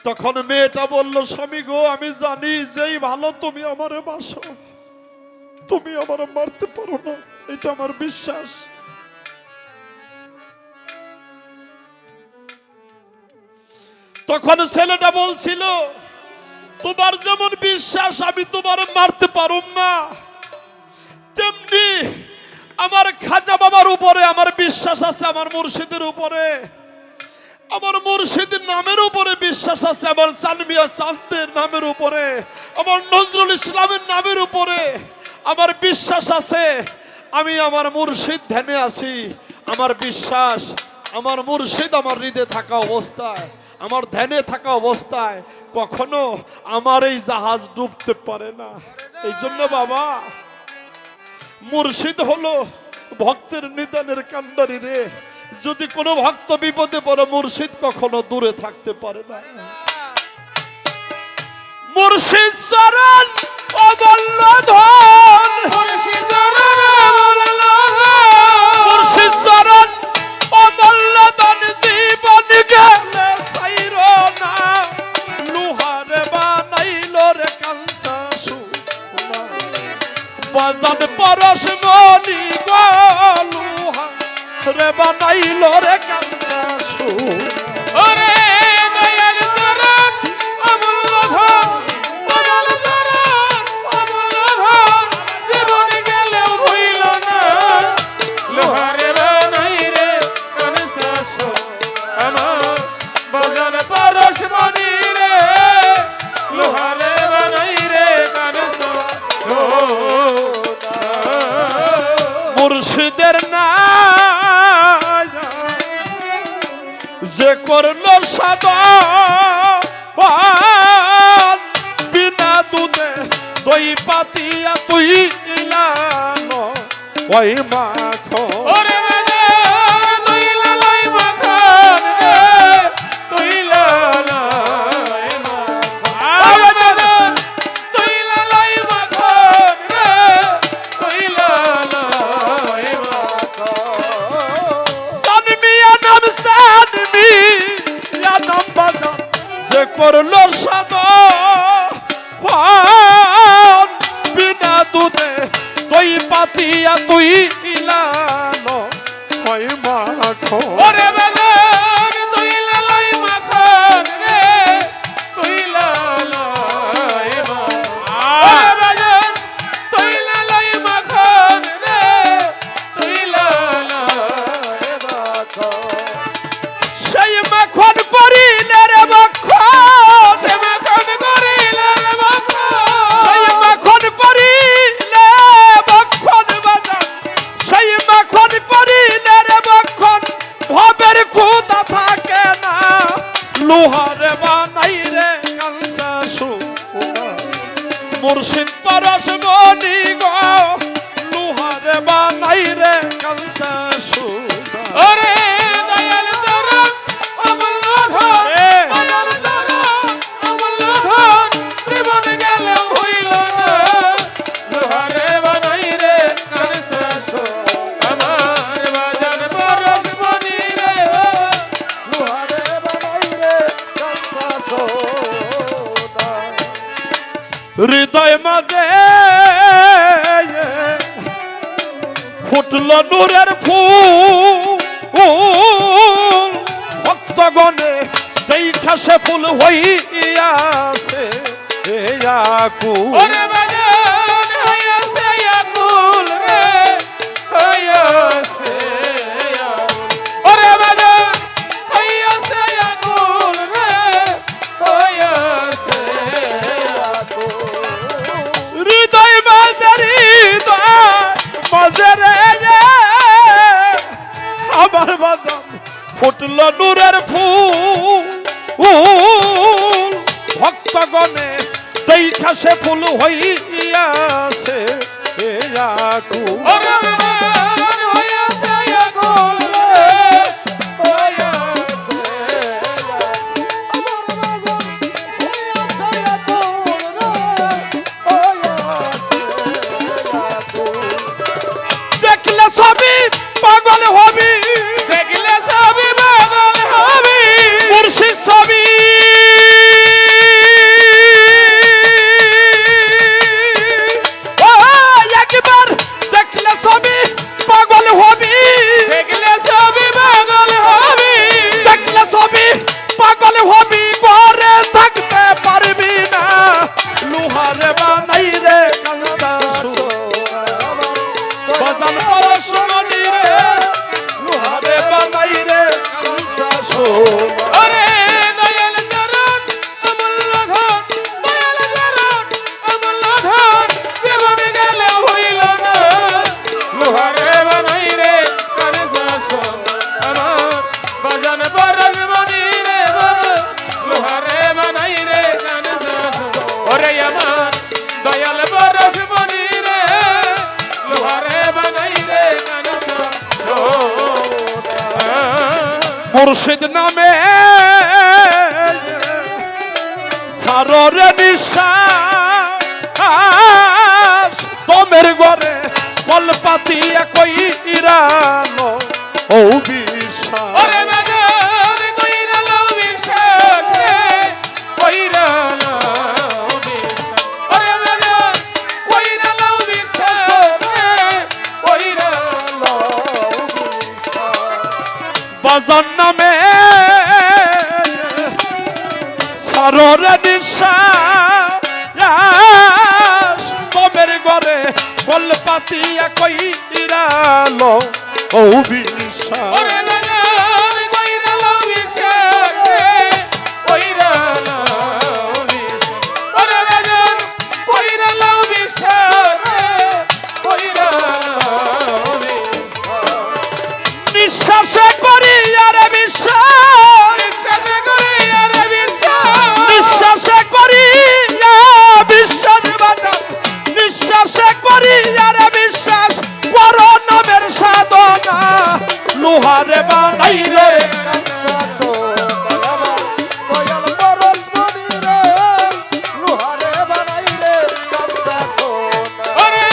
S2: তখন মেয়েটা বলল, স্বামী গো, আমি জানি যেই ভালো তুমি আমারে বাসো, তুমি আমারে মারতে পারো না, এটা আমার বিশ্বাস। তখন ছেলেটা বলছিল, তোমার যেমন বিশ্বাস আমি তোমার মারতে পারুম না, তেমনি আমার খাজা বাবার উপরে আমার বিশ্বাস আছে, আমার মুর্শিদের উপরে, আমার মুর্শিদের নামের উপরে বিশ্বাস আছে, আমার চানমিয়া চাঁদের নামের উপরে, আমার নজরুল ইসলামের নামের উপরে আমার বিশ্বাস আছে। আমি আমার মুর্শিদ ধ্যানে আছি, আমার বিশ্বাস, আমার মুর্শিদ আমার হৃদয়ে থাকা অবস্থায়, আমার ধ্যানে থাকা অবস্থায় কখনো আমার এই জাহাজ ডুবতে পারে না। এই জন্য বাবা, মুর্শিদ হলো ভক্তের নিদানের কান্ডারি রে। যদি কোনো ভক্ত বিপদে পড়ে, মুর্শিদ কখনো দূরে থাকতে পারে না। মুর্শিদ চরণ অমূল্য ধন, মুর্শিদ চরণ অমূল্য ধন, জীবন গেলে ছাইরো না, লোহারে বানাইলো রে কাঞ্চা সোনা, বাজান পরশ মনি গো, লোহারে বানাইলো রে কাঞ্চা সোনা।
S3: ওরে দয়াল চরণ অমূল্য ধন, দয়াল চরণ অমূল্য ধন, জীবন গেলেও হইল না, লোহারে বানাই রে কাঞ্চা সোনা, আমার বাজান পরশ মনি রে, লোহারে বানাই রে কাঞ্চা সোনা।
S2: মুর্শিদের না যে করলো সাধন, বিনা দুধে দই পাতিয়া তুই ইলানো ওই মাখো।
S3: ওরে বাজান তুই লালাই মাখন রে, তুই লালাই মাখন, ওরে বাজান তুই লালাই মাখন রে, তুই লালাই মাখন।
S2: সানমিয়া নাম সানমিয়া নাম বাজান যে করলো সাধন, বিনা দুধে দই পাতিয়া তুই ইলানো ওই মাখো।
S3: ওরে বাজান তুই লালাই মাখন রে, তুই লালাই মাখন, ওরে বাজান তুই লালাই মাখন রে, তুই লালাই মাখন।
S2: সেই মাখন করিলে রে মাখন,
S3: সে মাখন করিলে রে মাখন,
S2: সেই মাখন করিলে মাখন বাজান, সেই মাখন করিলে রে মাখন, ভবের খুদা থাকে না, লোহারে বানাই রে কাঞ্চা সোনা, মুর্শিদ পরশ মনি গো, লোহারে বানাই রে কাঞ্চা সোনা।
S3: ওরে দয়াল চরণ অমূল্য ধন, দয়াল চরণ অমূল্য ধন, জীবন গেলেও হইল না, লোহারে বানাই রে কাঞ্চা সোনা, আমার বাজান পরশ মনি রে, লোহারে বানাই রে কাঞ্চা সোনা।
S2: হৃদয় মাঝে ফুটল নূরের ফুল, ভক্তগণে দেখা সে ফুল হইয়াছে আকুল।
S3: ওরে বাজান
S2: হইয়াছে এ আকুল।
S3: ওরে মন হইয়াছে আকুল রে, হইয়াছে আমার বাজান হইয়াছে আকুল রে, হইয়াছে আকুল।
S2: দেখলে ছবি পাগল হবি,
S3: দেখলে সবই পাগল হবি,
S2: মুর্শিদ ছবি ও একবার দেখলে ছবি পাগল হবি,
S3: দেখলে সবই পাগল হবি,
S2: দেখলে ছবি পাগল হবি, ঘরে থাকতে পারবি না, লোহারে বানাই রে কাঁচা সুর। বাজান পরশমণি রে, লোহারে বানাই রে কাঁচা সুর।
S3: ওরে দয়াল চরণ অমূল্য ধন, দয়াল চরণ অমূল্য ধন, জীবনে গেলে হইল না, লোহারে বানাই রে কানে শাসন আমার, বাজান পরশ মনি রে বাবা, লোহারে বানাই রে কানে শাসন। ওরে আমার দয়াল পরশ মনি রে, লোহারে বানাই রে কানে শাসন।
S2: মুর্শিদ নামে সাররে নিশ্বাস, তোমের ঘরে বল পাতিয়া কই ইরানো ও বিশ্বাস।
S3: ওরে বাজান কইরা লাও বিশ্বাস রে, কইরা লাও বিশ্বাস। ওরে বাজান কইরা লাও বিশ্বাস রে, কইরা লাও বিশ্বাস।
S2: বাজার নামে সাররে নিশ্বাস, তোমের ঘরে বল পাতিয়া কই ইরানো ও বিশ্বাস।
S3: ওরে বাজান কইরা লাও বিশ্বাস রে, কইরা লাও বিশ্বাস। ওরে বাজান কইরা লাও বিশ্বাস রে, কইরা লাও বিশ্বাস।
S2: নিঃশ্বাসে করি আর বিশ্বাস,
S3: বিশ্বাস করি আর বিশ্বাস,
S2: নিঃশ্বাসে করি বিশ্বাস বাজার, নিঃশ্বাসে করি আর বিশ্বাস, বড় নামের সাধনা, লোহারে বানাই রে
S3: ওরে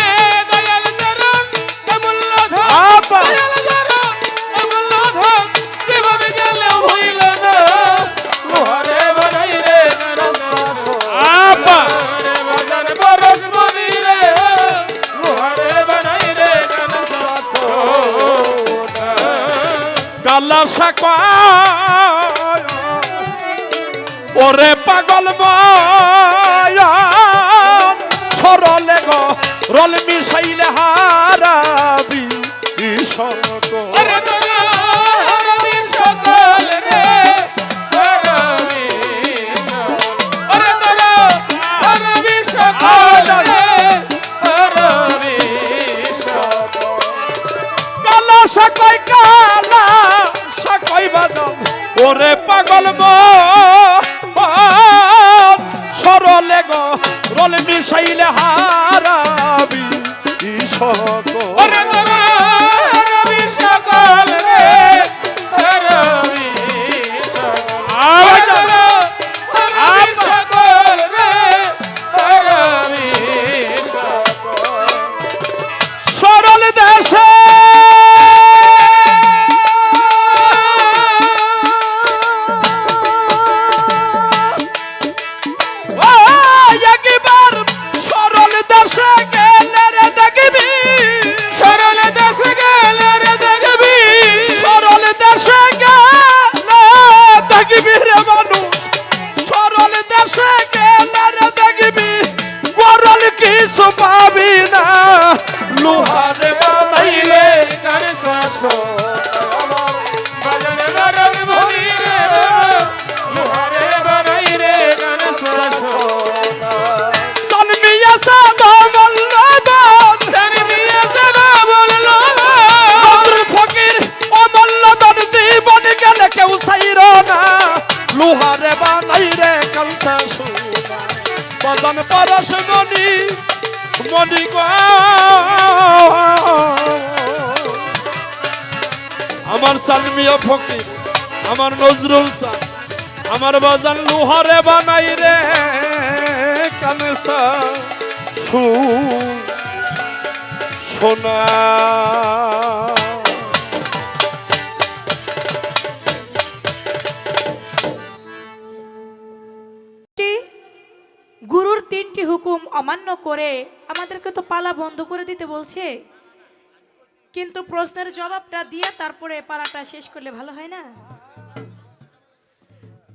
S3: দয়াল চরণ অমূল্য ধন,
S2: আপা।
S3: দয়াল চরণ অমূল্য ধন, জীবনে গেলে হইল না, লোহারে বানাই রে
S2: আপা।
S3: রে বাজার বরস মনি রে, লোহারে বানাই রে
S2: কালা সাকা ওরে পাগল মায়ান, সরলে গো রল মিশাইলে হারাবি ঈশ্বর।
S3: ওরে তোরা হারাবি সকল রে, হারাবি সকল। ওরে তোরা হারাবি সকল রে, হারাবি সকল।
S2: কালা সাকাই কালা সাকাই বাজান ওরে পাগল মায়ান, সরলে গো রল মিশাইলে হারাবি ঈশ্বর।
S3: ওরে তোরা হারাবি সকল রে, হারাবি সকল। ওরে তোরা হারাবি সকল রে, হারাবি সকল।
S2: সরল দেশে একবার সরল দেশে গেলে রে দেখবি,
S3: সরল
S2: আমার সালমিয়া ফকির, আমার নজরুল স্যার, আমার বাজান লোহারে বানাই রে কানেসা সোনা।
S1: গুরুর 3টি হুকুম অমান্য করে আমাদেরকে তো পালা বন্ধ করে দিতে বলছে, কিন্তু প্রশ্নের জবাবটা দিয়ে তারপরে পালাটা শেষ করলে ভালো হয় না?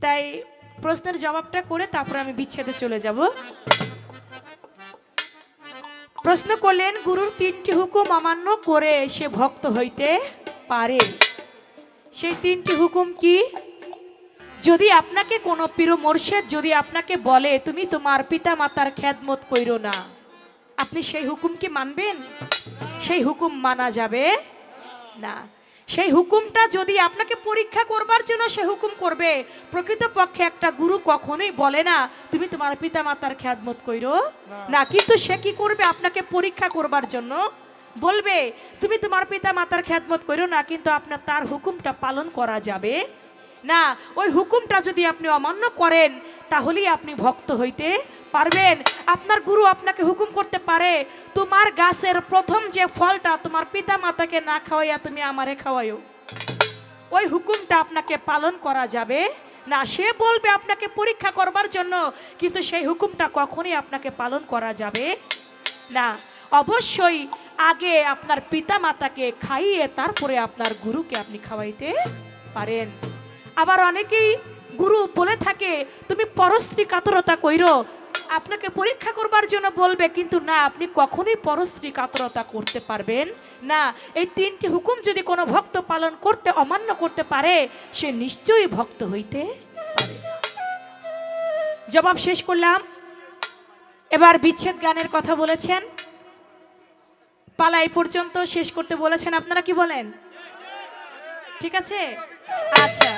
S1: তাই প্রশ্নের জবাবটা করে তারপরে আমি বিচ্ছেদে চলে যাব। প্রশ্ন করলেন, গুরুর 3টি হুকুম অমান্য করে সে ভক্ত হইতে পারে, সেই 3টি হুকুম কি? যদি আপনাকে কোনো পীর মুর্শিদ যদি আপনাকে বলে তুমি তোমার পিতা মাতার খেদমত কইরো না, আপনি সেই হুকুম কি মানবেন? সেই হুকুম মানা যাবে না। সেই হুকুমটা যদি আপনাকে পরীক্ষা করবার জন্য সে হুকুম করবে, প্রকৃতপক্ষে একটা গুরু কখনোই বলে না তুমি তোমার পিতা মাতার খেদমত কইরো না, কিন্তু সে কি করবে? আপনাকে পরীক্ষা করবার জন্য বলবে তুমি তোমার পিতা মাতার খেদমত কইরো না, কিন্তু আপনার তার হুকুমটা পালন করা যাবে না। ওই হুকুমটা যদি আপনি অমান্য করেন তাহলেই আপনি ভক্ত হইতে পারবেন। আপনার গুরু আপনাকে হুকুম করতে পারে তোমার গাছের প্রথম যে ফলটা তোমার পিতা মাতাকে না খাওয়াইয়া তুমি আমারে খাওয়াইও, ওই হুকুমটা আপনাকে পালন করা যাবে না। সে বলবে আপনাকে পরীক্ষা করবার জন্য, কিন্তু সেই হুকুমটা কখনোই আপনাকে পালন করা যাবে না। অবশ্যই আগে আপনার পিতা মাতাকে খাইয়ে তারপরে আপনার গুরুকে আপনি খাওয়াইতে পারেন। আবার অনেকেই গুরু বলে থাকে তুমি পরশ্রী কাতরতা কইরো, আপনাকে পরীক্ষা করবার জন্য বলবে, কিন্তু না, আপনি কখনোই পরশ্রী কাতরতা করতে পারবেন না। এই 3টি হুকুম যদি কোনো ভক্ত পালন করতে অমান্য করতে পারে, সে নিশ্চয়ই ভক্ত হইতে পারে। জবাব শেষ করলাম। এবার বিচ্ছেদ গানের কথা বলেছেন, পালা এই পর্যন্ত শেষ করতে বলেছেন। আপনারা কি বলেন? ঠিক আছে, আচ্ছা।